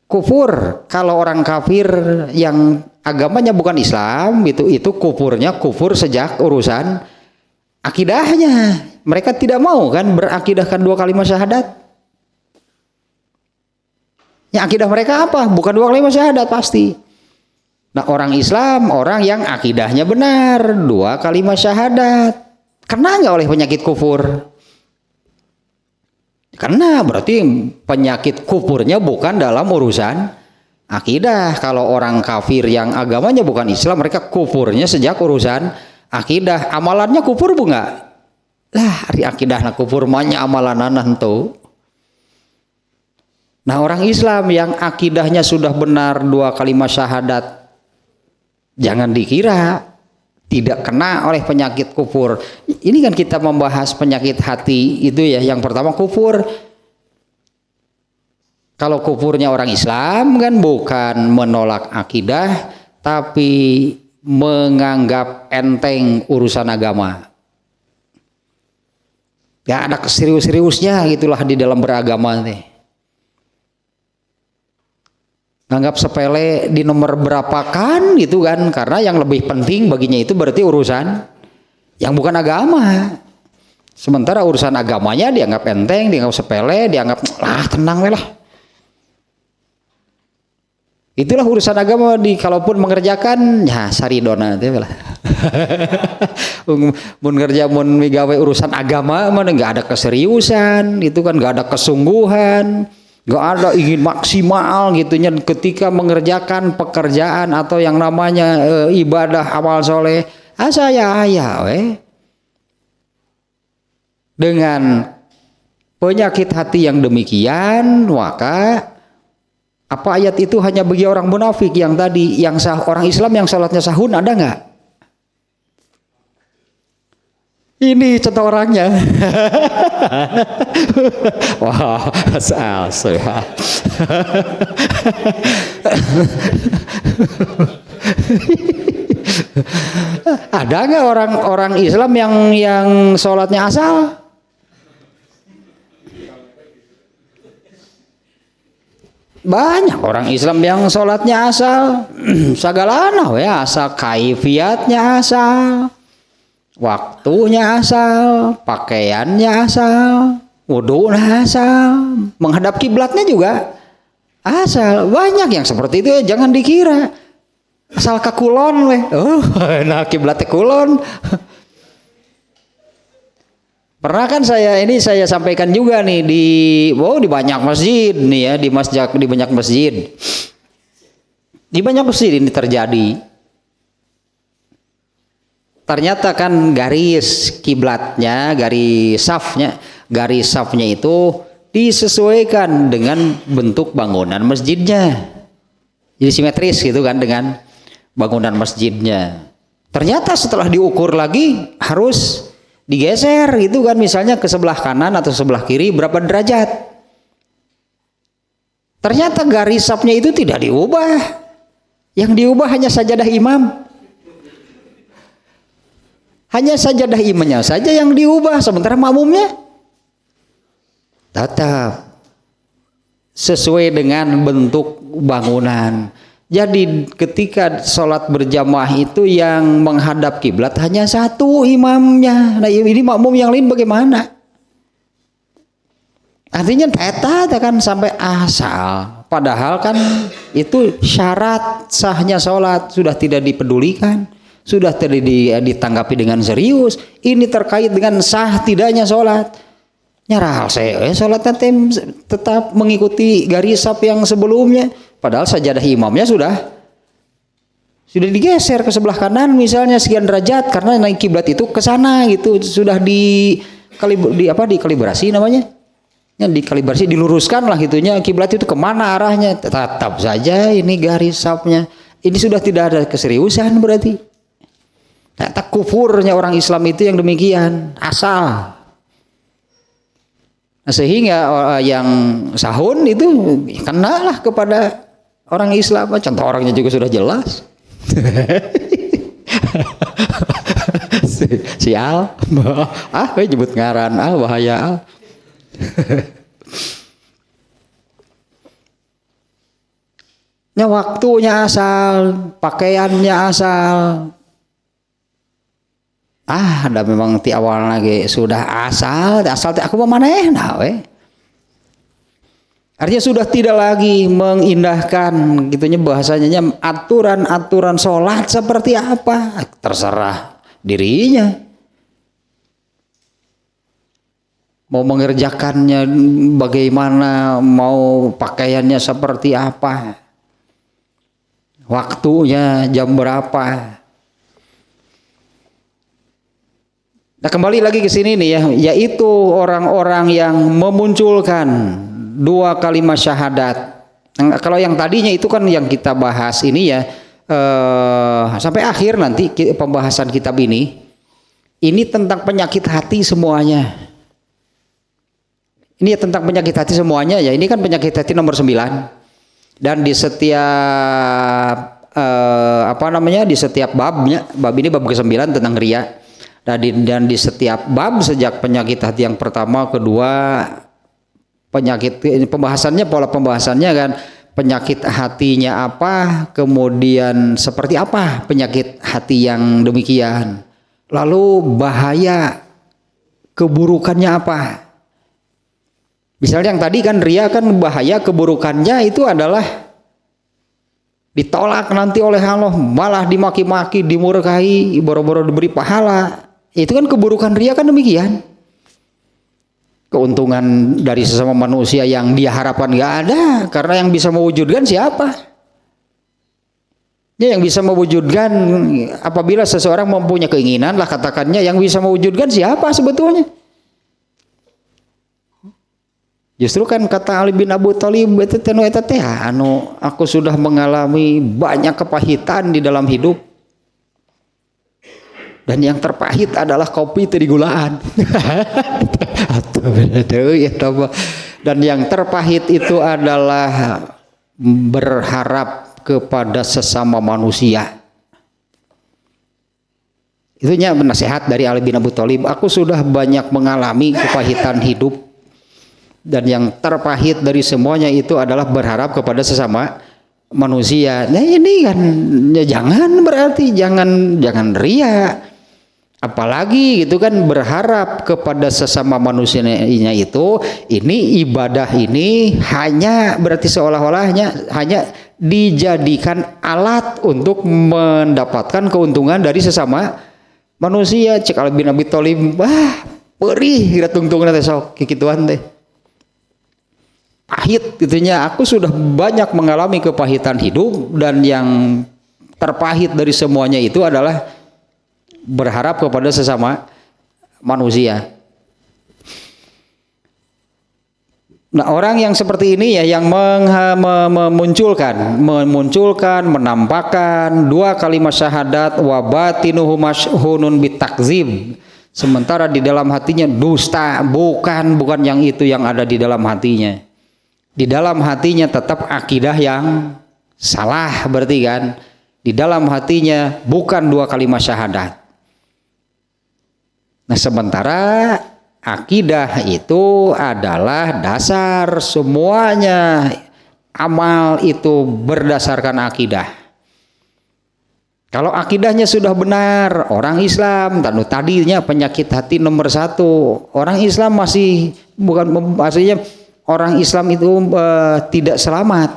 kufur. Kalau orang kafir yang agamanya bukan Islam itu kufurnya kufur sejak urusan akidahnya. Mereka tidak mau kan berakidahkan 2 kalimat syahadat. Yang akidah mereka apa? Bukan 2 kalimat syahadat pasti. Nah, orang Islam orang yang akidahnya benar 2 kalimat syahadat. Kena nggak oleh penyakit kufur? Karena berarti penyakit kufurnya bukan dalam urusan akidah. Kalau orang kafir yang agamanya bukan Islam, mereka kufurnya sejak urusan akidah. Amalannya kufur bunga? Lah, hari akidah kufur manya amalanan tuh. Nah, orang Islam yang akidahnya sudah benar 2 kalimat syahadat, jangan dikira tidak kena oleh penyakit kufur. Ini kan kita membahas penyakit hati itu ya. Yang pertama kufur. Kalau kufurnya orang Islam kan bukan menolak akidah, tapi menganggap enteng urusan agama. Gak ada serius-seriusnya gitulah di dalam beragama nih. Nganggap sepele di nomor berapa kan gitu kan, karena yang lebih penting baginya itu berarti urusan yang bukan agama. Sementara urusan agamanya dianggap enteng, dianggap sepele, dianggap tenang lah. Itulah urusan agama kalaupun mengerjakan ya saridona teh lah. Mun kerja mun migawe urusan agama mana enggak ada keseriusan, itu kan enggak ada kesungguhan. Gak ada ingin maksimal gitunya ketika mengerjakan pekerjaan atau yang namanya ibadah amal soleh. Saya dengan penyakit hati yang demikian, maka apa ayat itu hanya bagi orang munafik yang tadi, yang orang Islam yang sholatnya sahun ada nggak? Ini contoh orangnya. Wah, asal. Ada nggak orang Islam yang sholatnya asal? Banyak orang Islam yang sholatnya asal, sagalana ya asal, kaifiatnya asal, waktunya asal, pakaiannya asal, wudunya asal, menghadap kiblatnya juga asal. Banyak yang seperti itu ya, jangan dikira asal ke kulon weh. Nah kiblatnya kulon. Pernah kan saya sampaikan juga nih di banyak masjid nih ya, di banyak masjid. Di banyak masjid ini terjadi. Ternyata kan garis kiblatnya, garis safnya itu disesuaikan dengan bentuk bangunan masjidnya. Jadi simetris gitu kan dengan bangunan masjidnya. Ternyata setelah diukur lagi harus digeser gitu kan, misalnya ke sebelah kanan atau sebelah kiri berapa derajat. Ternyata garis safnya itu tidak diubah. Yang diubah hanya sajadah imam. Hanya sajadah imamnya saja yang diubah, sementara makmumnya tetap sesuai dengan bentuk bangunan. Jadi ketika sholat berjamaah itu yang menghadap kiblat hanya satu imamnya. Nah ini makmum yang lain bagaimana? Artinya peta kan sampai asal. Padahal kan itu syarat sahnya sholat sudah tidak dipedulikan. Sudah tidak ditanggapi dengan serius. Ini terkait dengan sah tidaknya sholat. Nyarah saya sholatnya tetap mengikuti garis saf yang sebelumnya. Padahal sajadah imamnya sudah digeser ke sebelah kanan misalnya sekian derajat karena naik kiblat itu ke sana gitu, sudah dikalibrasi namanya. Ya, dikalibrasi, diluruskan lah gitunya kiblat itu kemana arahnya. Tetap saja ini garis safnya. Ini sudah tidak ada keseriusan berarti. Tak kufurnya orang Islam itu yang demikian, asal. Nah, sehingga yang sahun itu kenalah kepada orang Islam. Contoh orangnya juga sudah jelas. si Al. Jebut ngaran Al, bahaya Al. Nya waktunya asal, pakaiannya asal. Ada memang ti awal lagi sudah asal aku mana we. Artinya sudah tidak lagi mengindahkan gitunya bahasanya aturan-aturan sholat seperti apa, terserah dirinya. Mau mengerjakannya bagaimana, mau pakaiannya seperti apa, waktunya jam berapa. Nah kembali lagi ke sini nih ya, yaitu orang-orang yang memunculkan dua kalimat syahadat. Kalau yang tadinya itu kan yang kita bahas ini ya, sampai akhir nanti pembahasan kitab ini tentang penyakit hati semuanya. Ini tentang penyakit hati semuanya ya. Ini kan penyakit hati nomor 9. Dan di setiap di setiap babnya, bab ini bab ke-9 tentang riya. Dan di setiap bab sejak penyakit hati yang pertama, kedua, pola pembahasannya kan, penyakit hatinya apa, kemudian seperti apa penyakit hati yang demikian, lalu bahaya keburukannya apa. Misalnya yang tadi kan riya kan bahaya keburukannya itu adalah ditolak nanti oleh Allah, malah dimaki-maki, dimurkai, boro-boro diberi pahala. Itu kan keburukan riya kan demikian. Keuntungan dari sesama manusia yang dia harapkan nggak ada, karena yang bisa mewujudkan siapa? Ya, yang bisa mewujudkan, apabila seseorang mempunyai keinginan lah katakannya, yang bisa mewujudkan siapa sebetulnya? Justru kan kata Ali bin Abi Thalib itu aku sudah mengalami banyak kepahitan di dalam hidup. Dan yang terpahit adalah kopi terigulaan. Dan yang terpahit itu adalah berharap kepada sesama manusia. Itunya nasihat dari Ali bin Abi Thalib. Aku sudah banyak mengalami kepahitan hidup. Dan yang terpahit dari semuanya itu adalah berharap kepada sesama manusia. Nah ini kan ya jangan riya. Apalagi gitu kan berharap kepada sesama manusianya itu, ini ibadah ini hanya berarti seolah-olahnya hanya dijadikan alat untuk mendapatkan keuntungan dari sesama manusia. Cek Ali bin Abi Thalib, perih kira tungtung teh sok kikituan teh. Pahit gitunya, aku sudah banyak mengalami kepahitan hidup dan yang terpahit dari semuanya itu adalah berharap kepada sesama manusia. Nah, orang yang seperti ini ya yang memunculkan, menampakkan dua kalimat syahadat wa batinuhu mashhunun bitakzib. Sementara di dalam hatinya dusta, bukan yang itu yang ada di dalam hatinya. Di dalam hatinya tetap akidah yang salah berarti kan. Di dalam hatinya bukan dua kalimat syahadat. Nah, sementara akidah itu adalah dasar semuanya. Amal itu berdasarkan akidah. Kalau akidahnya sudah benar, orang Islam, tadinya penyakit hati nomor 1. Orang Islam maksudnya orang Islam itu tidak selamat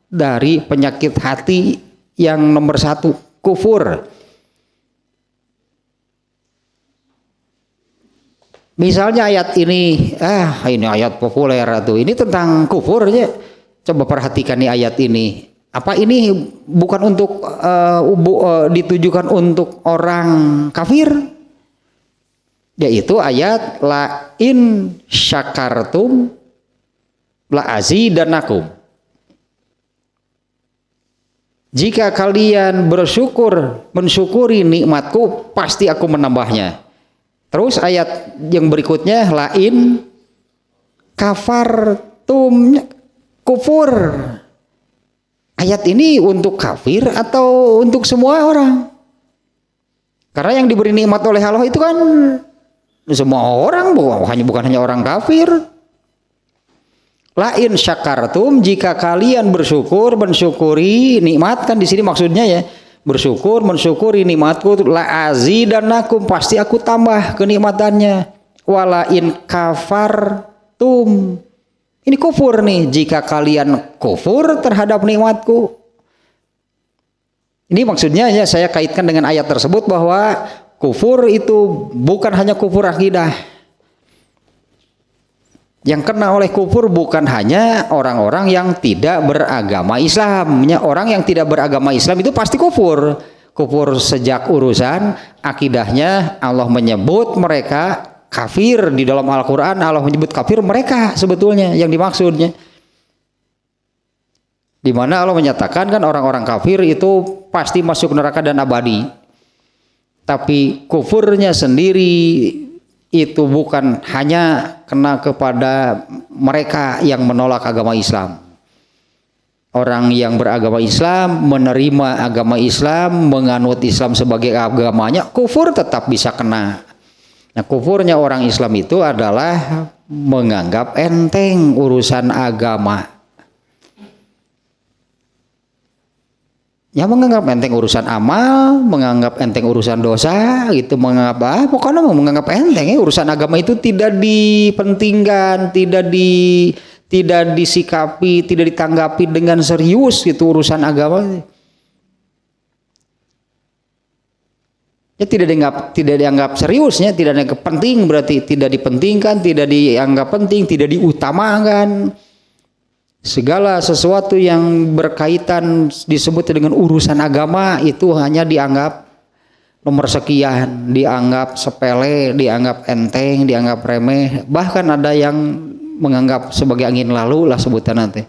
dari penyakit hati yang nomor 1, kufur. Misalnya ayat ini, ini ayat populer tuh. Ini tentang kufur ya. Coba perhatikan nih ayat ini. Apa ini bukan untuk ditujukan untuk orang kafir? Yaitu ayat la in syakartum la azidanakum. Jika kalian mensyukuri nikmatku, pasti aku menambahnya. Terus ayat yang berikutnya lain kafartum, kufur. Ayat ini untuk kafir atau untuk semua orang? Karena yang diberi nikmat oleh Allah itu kan semua orang, bukan hanya orang kafir. Lain syakartum, jika kalian mensyukuri nikmat, kan di sini maksudnya ya. Mensyukuri nikmatku, la azidanakum, pasti aku tambah kenikmatannya. Walain kafartum, ini kufur nih, jika kalian kufur terhadap nikmatku. Ini maksudnya ya, saya kaitkan dengan ayat tersebut bahwa kufur itu bukan hanya kufur akidah. Yang kena oleh kufur bukan hanya orang-orang yang tidak beragama Islam. Orang yang tidak beragama Islam itu pasti kufur. Kufur sejak urusan akidahnya. Allah menyebut mereka kafir di dalam Al-Quran. Allah menyebut kafir mereka sebetulnya yang dimaksudnya. Di mana Allah menyatakan kan orang-orang kafir itu pasti masuk neraka dan abadi. Tapi kufurnya sendiri itu bukan hanya kena kepada mereka yang menolak agama Islam. Orang yang beragama Islam, menerima agama Islam, menganut Islam sebagai agamanya, kufur tetap bisa kena. Nah, kufurnya orang Islam itu adalah menganggap enteng urusan agama. Ya menganggap enteng urusan amal, menganggap enteng urusan dosa, gitu, menganggap pokoknya menganggap enteng urusan agama itu tidak dipentingkan, tidak disikapi, tidak ditanggapi dengan serius gitu urusan agama. Ya tidak dianggap seriusnya, tidak dianggap penting, berarti tidak dipentingkan, tidak dianggap penting, tidak diutamakan. Segala sesuatu yang berkaitan disebut dengan urusan agama itu hanya dianggap nomor sekian, dianggap sepele, dianggap enteng, dianggap remeh. Bahkan ada yang menganggap sebagai angin lalu lah sebutan nanti.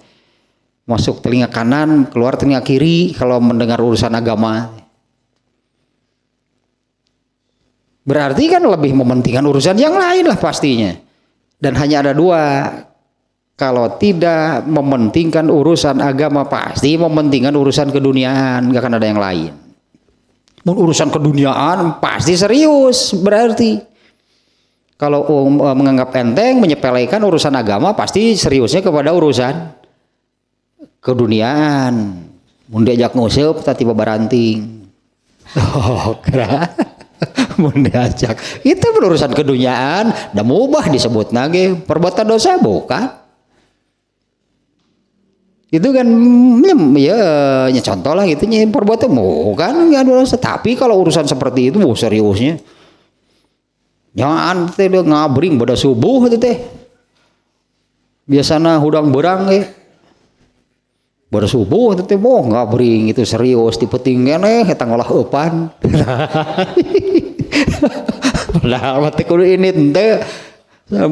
Masuk telinga kanan, keluar telinga kiri kalau mendengar urusan agama. Berarti kan lebih mementingkan urusan yang lain lah pastinya. Dan hanya ada dua. Kalau tidak mementingkan urusan agama, pasti mementingkan urusan keduniaan, nggak akan ada yang lain. Urusan keduniaan pasti serius berarti. Kalau menganggap enteng, menyepelekan urusan agama, pasti seriusnya kepada urusan keduniaan. Mun diajak nguseup, tiba baranting. Oh, kira. Mun diajak. Itu urusan keduniaan, da mubah disebut nage perbuatan dosa bukan? Itu kan ya contoh lah gitu nya perbuatan bukan nggak ada dosa. Tapi kalau urusan seperti itu seriusnya jangan teh ngabring pada subuh itu teh biasana hudang berang pada subuh itu teh ngabring itu serius dipeting keneh eta ngolah eupan. Padahal mah teh kudu ini teh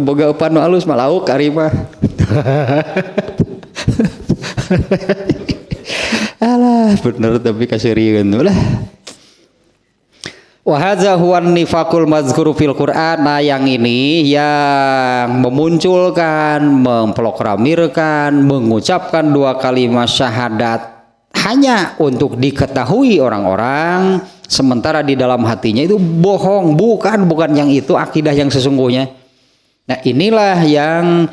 boga eupan nu alus mah lauk ari mah. Alah bener tapi kasirian lah. Wa hadza huwan nifaqul mazkuru fil Qur'an. Nah yang ini yang memunculkan, memproklamirkan, mengucapkan dua kalimat syahadat hanya untuk diketahui orang-orang, sementara di dalam hatinya itu bohong, bukan yang itu akidah yang sesungguhnya. Nah inilah yang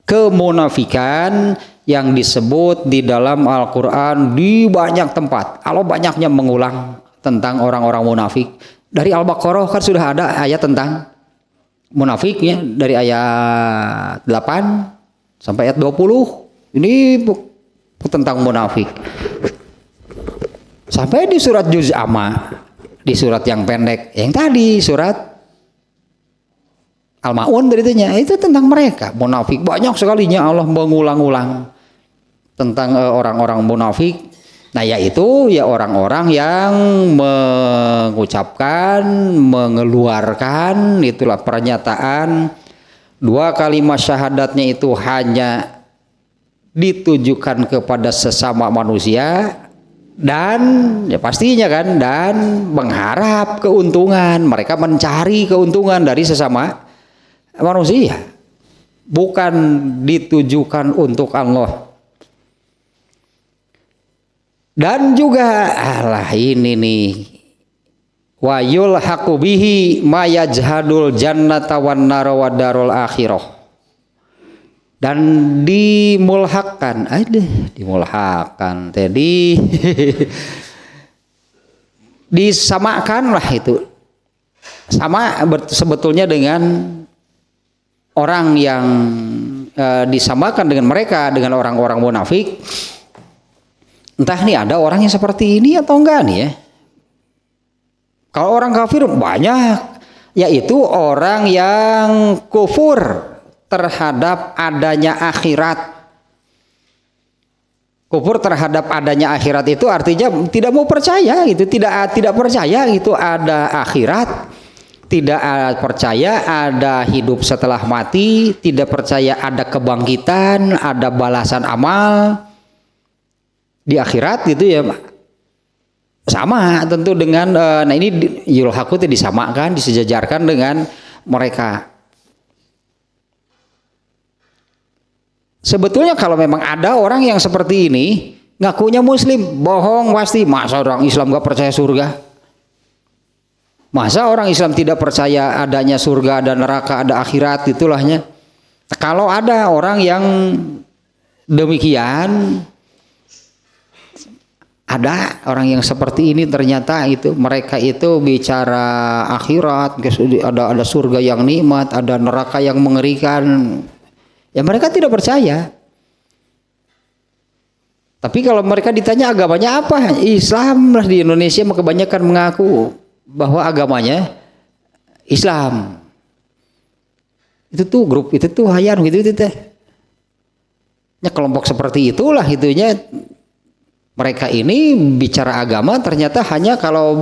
kemunafikan yang disebut di dalam Al-Quran di banyak tempat. Allah banyaknya mengulang tentang orang-orang munafik. Dari Al-Baqarah kan sudah ada ayat tentang munafiknya dari ayat 8 sampai ayat 20. Ini tentang munafik. Sampai di surat Juz Amma, di surat yang pendek, yang tadi surat Al-Ma'un beritanya itu tentang mereka munafik. Banyak sekalinya Allah mengulang-ulang tentang orang-orang munafik. Nah yaitu ya orang-orang yang mengucapkan, mengeluarkan itulah pernyataan dua kalimat syahadatnya itu hanya ditujukan kepada sesama manusia dan ya pastinya kan dan mengharap keuntungan. Mereka mencari keuntungan dari sesama manusia, bukan ditujukan untuk Allah. Dan juga ini nih wa yulhaqu bihi ma yajhadul jannata wan nar wa darul akhirah. Dan dimulhakkan jadi disamakan lah itu sama sebetulnya dengan orang yang disamakan dengan mereka dengan orang-orang munafik. Entah nih ada orang yang seperti ini atau enggak nih ya. Kalau orang kafir banyak, yaitu orang yang kufur terhadap adanya akhirat. Kufur terhadap adanya akhirat itu artinya tidak mau percaya, itu tidak percaya itu ada akhirat. tidak percaya ada hidup setelah mati, tidak percaya ada kebangkitan, ada balasan amal di akhirat gitu ya. Sama tentu dengan nah ini yulhaqu itu disamakan, disejajarkan dengan mereka. Sebetulnya kalau memang ada orang yang seperti ini ngakunya muslim, bohong pasti. Masa orang Islam gak percaya surga? Masa orang Islam tidak percaya adanya surga, ada neraka, ada akhirat, itulahnya. Kalau ada orang yang demikian, ada orang yang seperti ini ternyata itu mereka itu bicara akhirat, ada surga yang nikmat, ada neraka yang mengerikan. Ya mereka tidak percaya. Tapi kalau mereka ditanya agamanya apa? Islam lah di Indonesia kebanyakan mengaku bahwa agamanya Islam. Itu tuh grup itu tuh hayan gitu itu teh. Ya kelompok seperti itulah itunya. Mereka ini bicara agama ternyata hanya kalau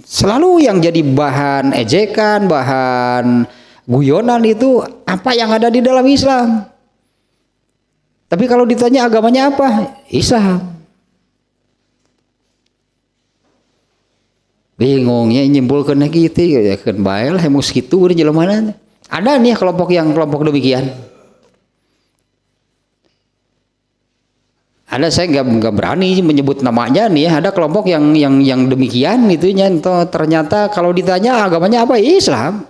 selalu yang jadi bahan ejekan, bahan guyonan itu apa yang ada di dalam Islam. Tapi kalau ditanya agamanya apa? Islam. Bingungnya nyimpulkan gitu ya kan bae lah emos kitu di jelemana. Ada nih kelompok demikian. Ada saya nggak berani menyebut namanya nih ya. Ada kelompok yang demikian itunya. Ternyata kalau ditanya agamanya apa? Islam.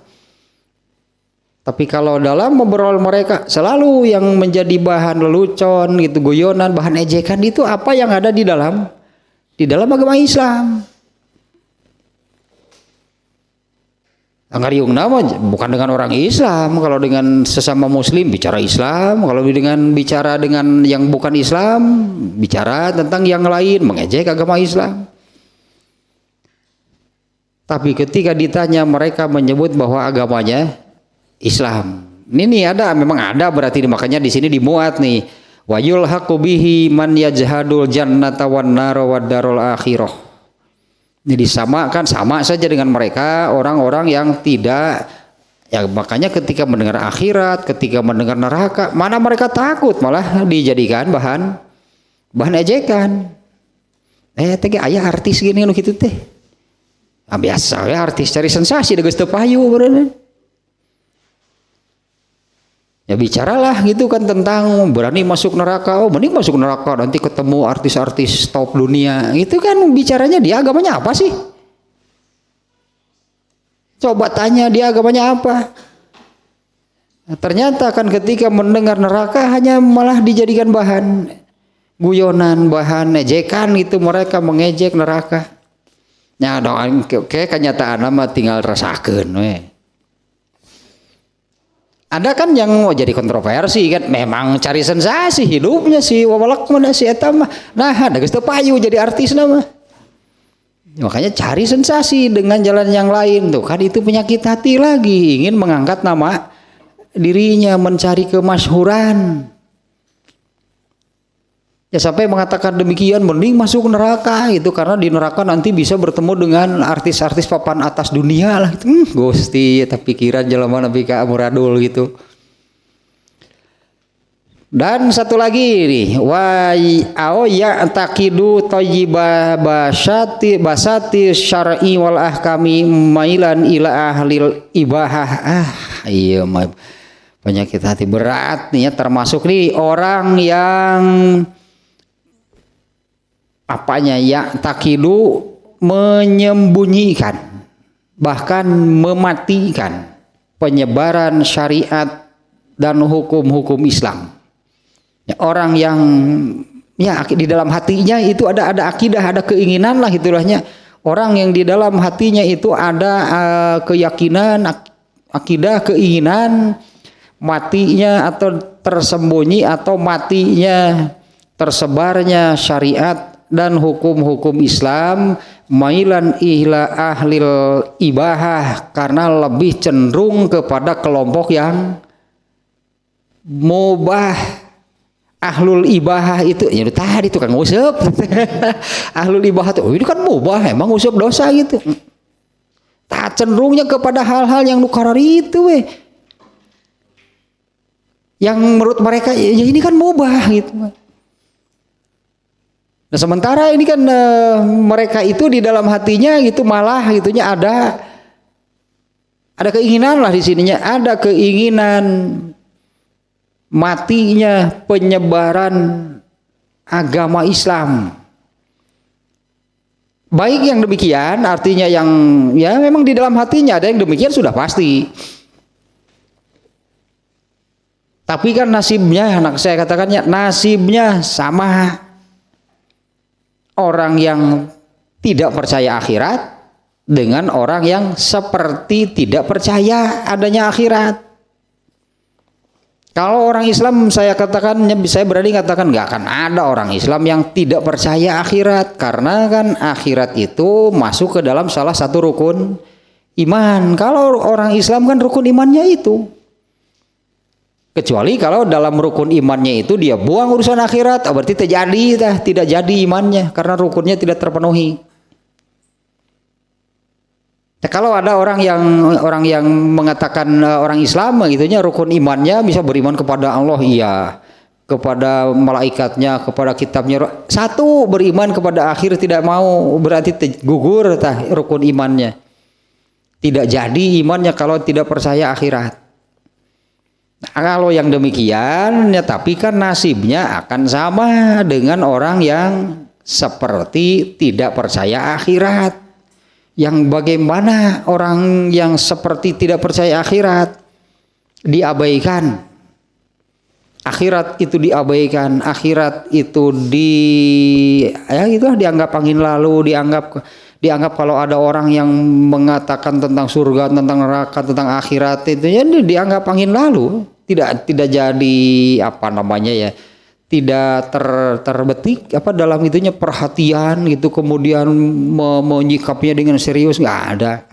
Tapi kalau dalam ngobrol mereka selalu yang menjadi bahan lelucon gitu, guyonan, bahan ejekan itu apa yang ada di dalam agama Islam. Angariung nama bukan dengan orang Islam, kalau dengan sesama Muslim bicara Islam, kalau dengan bicara dengan yang bukan Islam bicara tentang yang lain, mengejek agama Islam. Tapi ketika ditanya mereka menyebut bahwa agamanya Islam. Ini ada memang ada berarti makanya di sini dimuat nih wa yulhaqu bihi man yajhadul jannata wan nar wad darul akhirah. Jadi sama saja dengan mereka orang-orang yang tidak ya makanya ketika mendengar akhirat, ketika mendengar neraka, mana mereka takut malah dijadikan bahan ejekan. Teh aya artis gini nu kitu teh. Ah biasa ya artis cari sensasi da geus teu payu beureunan. Ya bicaralah gitu kan tentang berani masuk neraka. Oh mending masuk neraka nanti ketemu artis-artis top dunia. Itu kan bicaranya dia agamanya apa sih? Coba tanya dia agamanya apa? Nah, ternyata kan ketika mendengar neraka hanya malah dijadikan bahan guyonan, bahan ejekan itu mereka mengejek neraka. Nah dong kayak kenyataan mah tinggal rasakeun we. Ada kan yang mau jadi kontroversi kan, memang cari sensasi hidupnya si wawalak mana si eta mah. Nah, ada geus teu payu jadi artis nama. Makanya cari sensasi dengan jalan yang lain tuh kan itu penyakit hati lagi, ingin mengangkat nama dirinya, mencari kemasyhuran. Ya sampai mengatakan demikian mending masuk neraka itu karena di neraka nanti bisa bertemu dengan artis-artis papan atas dunia lah itu. Gusti tapi pikiran jelema nepi ka muradul gitu. Dan satu lagi nih wa ya taqidu thayyibah basati syar'i wal ahkami mailan ila ahlil ibahah. Iya mah penyakit hati berat nih ya termasuk nih orang yang apanya ya takidu menyembunyikan bahkan mematikan penyebaran syariat dan hukum-hukum Islam. Ya, orang yang ya di dalam hatinya itu ada akidah, ada keinginan lah itulahnya. Orang yang di dalam hatinya itu ada keyakinan, akidah, keinginan matinya atau tersembunyi atau matinya tersebarnya syariat dan hukum-hukum Islam mailan ihla ahlil ibahah karena lebih cenderung kepada kelompok yang mubah. Ahlul ibahah itu ya tadi itu kan ngusep. Ahlul ibahah itu ini kan mubah emang ngusep dosa gitu. Tak cenderungnya kepada hal-hal yang nukarar itu yang menurut mereka ya ini kan mubah gitu. Nah sementara ini kan mereka itu di dalam hatinya gitu malah gitunya ada keinginan lah di sininya, ada keinginan matinya penyebaran agama Islam. Baik yang demikian artinya yang ya memang di dalam hatinya ada yang demikian sudah pasti. Tapi kan nasibnya, anak saya katakannya nasibnya sama orang yang tidak percaya akhirat dengan orang yang seperti tidak percaya adanya akhirat. Kalau orang Islam saya berani katakan nggak akan ada orang Islam yang tidak percaya akhirat, karena kan akhirat itu masuk ke dalam salah satu rukun iman. Kalau orang Islam kan rukun imannya itu, kecuali kalau dalam rukun imannya itu dia buang urusan akhirat, berarti tidak jadi imannya karena rukunnya tidak terpenuhi. Nah, kalau ada orang yang mengatakan orang Islam gitunya rukun imannya bisa beriman kepada Allah iya, kepada malaikatnya, kepada kitabnya. Satu beriman kepada akhir tidak mau, berarti gugur rukun imannya. Tidak jadi imannya kalau tidak percaya akhirat. Nah, kalau yang demikian ya tapi kan nasibnya akan sama dengan orang yang seperti tidak percaya akhirat. Yang bagaimana orang yang seperti tidak percaya akhirat diabaikan, akhirat itu diabaikan, akhirat itu dianggap angin lalu, dianggap kalau ada orang yang mengatakan tentang surga, tentang neraka, tentang akhirat itu ya dianggap angin lalu, tidak jadi tidak terbetik dalam itunya perhatian gitu, kemudian menyikapnya dengan serius, nggak ada,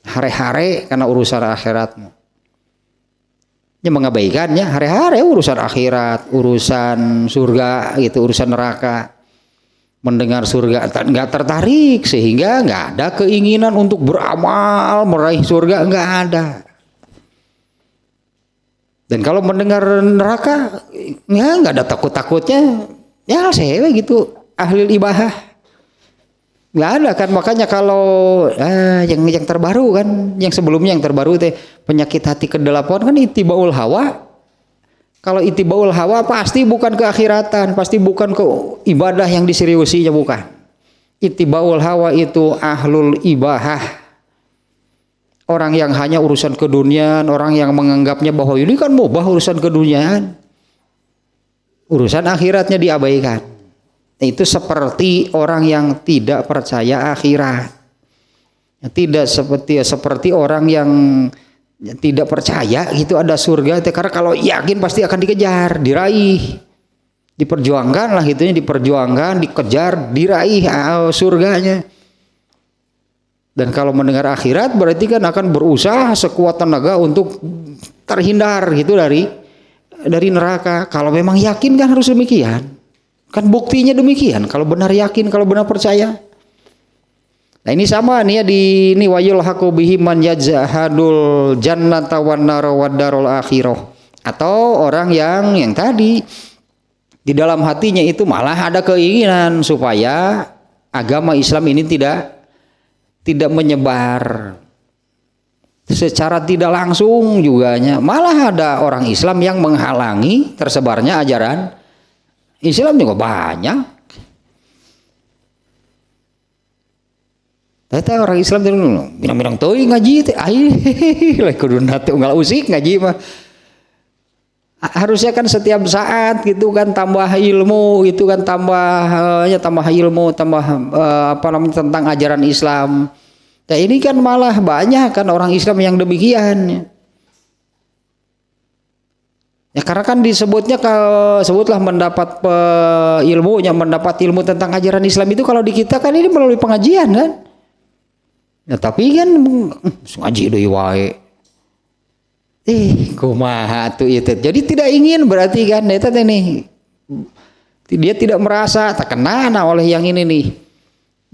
hare-hare karena urusan akhiratmu. Ya mengabaikannya hare-hare urusan akhirat, urusan surga gitu, urusan neraka. Mendengar surga nggak tertarik sehingga nggak ada keinginan untuk beramal meraih surga, nggak ada. Dan kalau mendengar neraka ya nggak ada takut-takutnya, ya saya gitu ahli ibadah nggak ada kan. Makanya kalau yang terbaru kan, yang sebelumnya yang terbaru penyakit hati ke-8 kan itibaul hawa. Kalau itibaul hawa pasti bukan ke akhiratan, pasti bukan ke ibadah yang diseriusinya, bukan. Itibaul hawa itu ahlul ibahah. Orang yang hanya urusan keduniaan, orang yang menganggapnya bahwa ini kan mubah urusan keduniaan, urusan akhiratnya diabaikan. Itu seperti orang yang tidak percaya akhirat. Tidak seperti orang yang tidak percaya gitu ada surga. Karena kalau yakin pasti akan dikejar, diraih, diperjuangkan lah gitunya, diperjuangkan, dikejar, diraih surganya. Dan kalau mendengar akhirat berarti kan akan berusaha sekuat tenaga untuk terhindar gitu dari neraka. Kalau memang yakin kan harus demikian. Kan buktinya demikian. Kalau benar yakin, kalau benar percaya. Nah ini sama nih ya ini wayul haqu bihi man yajhadul jannata wan nar wad darul akhirah. Atau orang yang tadi di dalam hatinya itu malah ada keinginan supaya agama Islam ini tidak menyebar secara tidak langsung juganya. Malah ada orang Islam yang menghalangi tersebarnya ajaran Islam juga banyak. Tapi orang Islam itu bilang-bilang tuh ngaji teh lah kudu nate unggal usik ngaji mah. Harusnya kan setiap saat gitu kan tambah ilmu, itu kan tambah ilmu, tentang ajaran Islam. Nah ini kan malah banyak kan orang Islam yang demikian. Ya karena kan sebutlah mendapat mendapat ilmu tentang ajaran Islam itu kalau di kita kan ini melalui pengajian kan. Nah tapi kan ngaji deui wae. Kumaha tuh itu. Jadi tidak ingin berarti kan eta teh nih. Dia tidak merasa terkena oleh yang ini nih.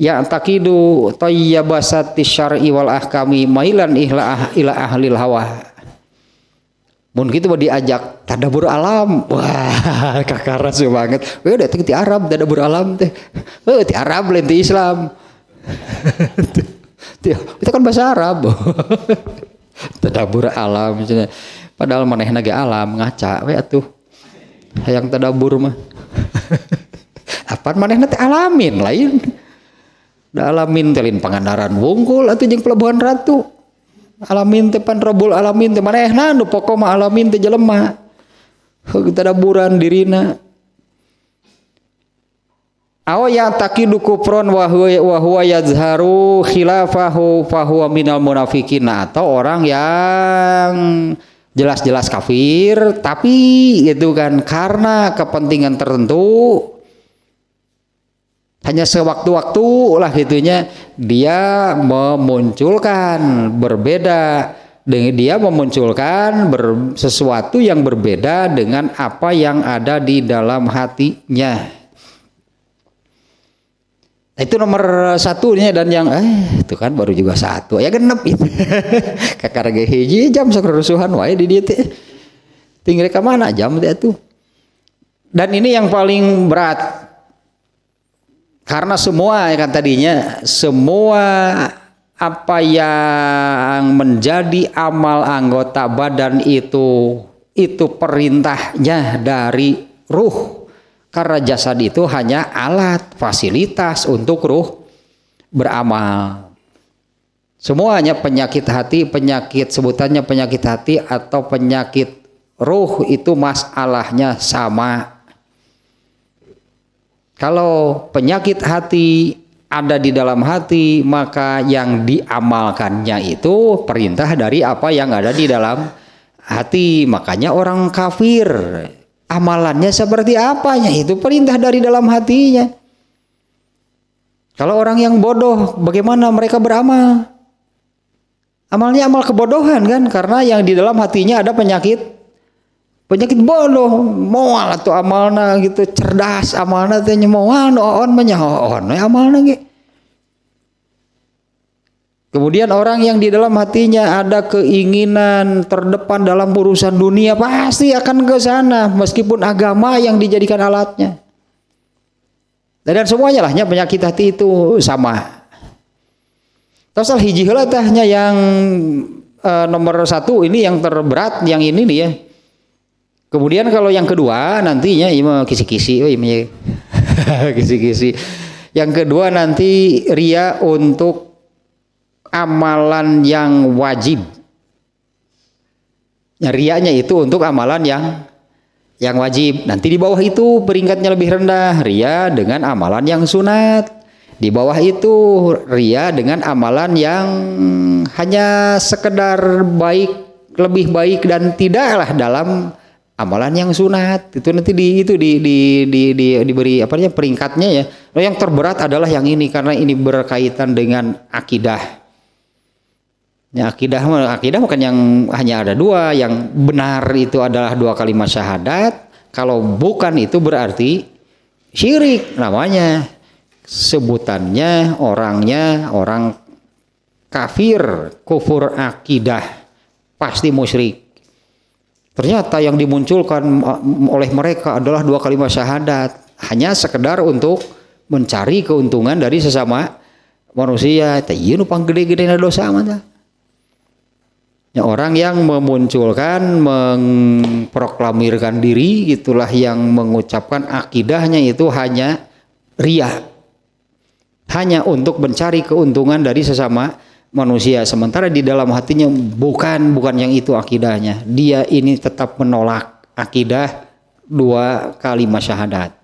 ya taqidu tayyibasati syar'i wal ahkami mailan ila ahlil hawa. Mun kitu mah diajak tadabbur alam. Wah, kakaras banget. We udah ti Arab tadabbur alam teh. Ti Arab lain ti Islam. Itu kan bahasa Arab. Tadabbur alam. Padahal manehna ge alam ngaca we atuh. Hayang tadabbur mah. Apaan manehna teh alamin lain. Da alamin teh lain Pangandaran Wungkul atuh jeung Pelabuhan Ratu. Alamin teh pan Rabbul Alamin teh manehna nu pokok mah alamin teh jelema. Tadabburan dirina. Aw ya taqidu kufron wa huwa yazharu khilafahu fa huwa minal munafiqin, atau orang yang jelas-jelas kafir tapi itu kan karena kepentingan tertentu hanya sewaktu-waktu lah gitunya dia memunculkan berbeda dengan dia memunculkan sesuatu yang berbeda dengan apa yang ada di dalam hatinya. Itu nomor satunya. Dan yang itu kan baru juga satu ya genep itu. Kakak ge hiji jam sok rusuhan wae di dieu teh. Tinggal ka mana jam teh atuh. Dan ini yang paling berat. Karena semua ya kan tadinya semua apa yang menjadi amal anggota badan itu perintahnya dari ruh. Karena jasad itu hanya alat fasilitas untuk ruh beramal. Semuanya penyakit hati, sebutannya penyakit hati atau penyakit ruh itu masalahnya sama. Kalau penyakit hati ada di dalam hati, maka yang diamalkannya itu perintah dari apa yang ada di dalam hati. Makanya orang kafir amalannya seperti apanya itu perintah dari dalam hatinya. Kalau orang yang bodoh, bagaimana mereka beramal? Amalnya amal kebodohan kan, karena yang di dalam hatinya ada penyakit bodoh. Moal atau amalna gitu, cerdas amalna teh moal on menyahoon amalna ge. Kemudian orang yang di dalam hatinya ada keinginan terdepan dalam urusan dunia pasti akan ke sana meskipun agama yang dijadikan alatnya. Dan semuanya lahnya penyakit hati itu sama. Tasal hiji heula tahnya yang nomor satu ini yang terberat yang ini nih ya. Kemudian kalau yang kedua nantinya ini kisi-kisi, kisi-kisi. Yang kedua nanti ria untuk amalan yang wajib. Rianya itu untuk amalan yang wajib. Nanti di bawah itu peringkatnya lebih rendah, ria dengan amalan yang sunat. Di bawah itu ria dengan amalan yang hanya sekedar baik, lebih baik dan tidaklah dalam amalan yang sunat. Itu nanti diberi peringkatnya ya. Yang terberat adalah yang ini karena ini berkaitan dengan akidah. Ya, akidah bukan yang hanya ada dua, yang benar itu adalah dua kalimat syahadat. Kalau bukan itu berarti syirik namanya. Sebutannya orang kafir, kufur akidah, pasti musyrik. Ternyata yang dimunculkan oleh mereka adalah dua kalimat syahadat, hanya sekedar untuk mencari keuntungan dari sesama manusia. Teh ieu nu panggede-gedena dosa mah. Ya, orang yang memunculkan, memproklamirkan diri, itulah yang mengucapkan akidahnya itu hanya riya. Hanya untuk mencari keuntungan dari sesama manusia. Sementara di dalam hatinya bukan yang itu akidahnya. Dia ini tetap menolak akidah dua kalimat syahadat.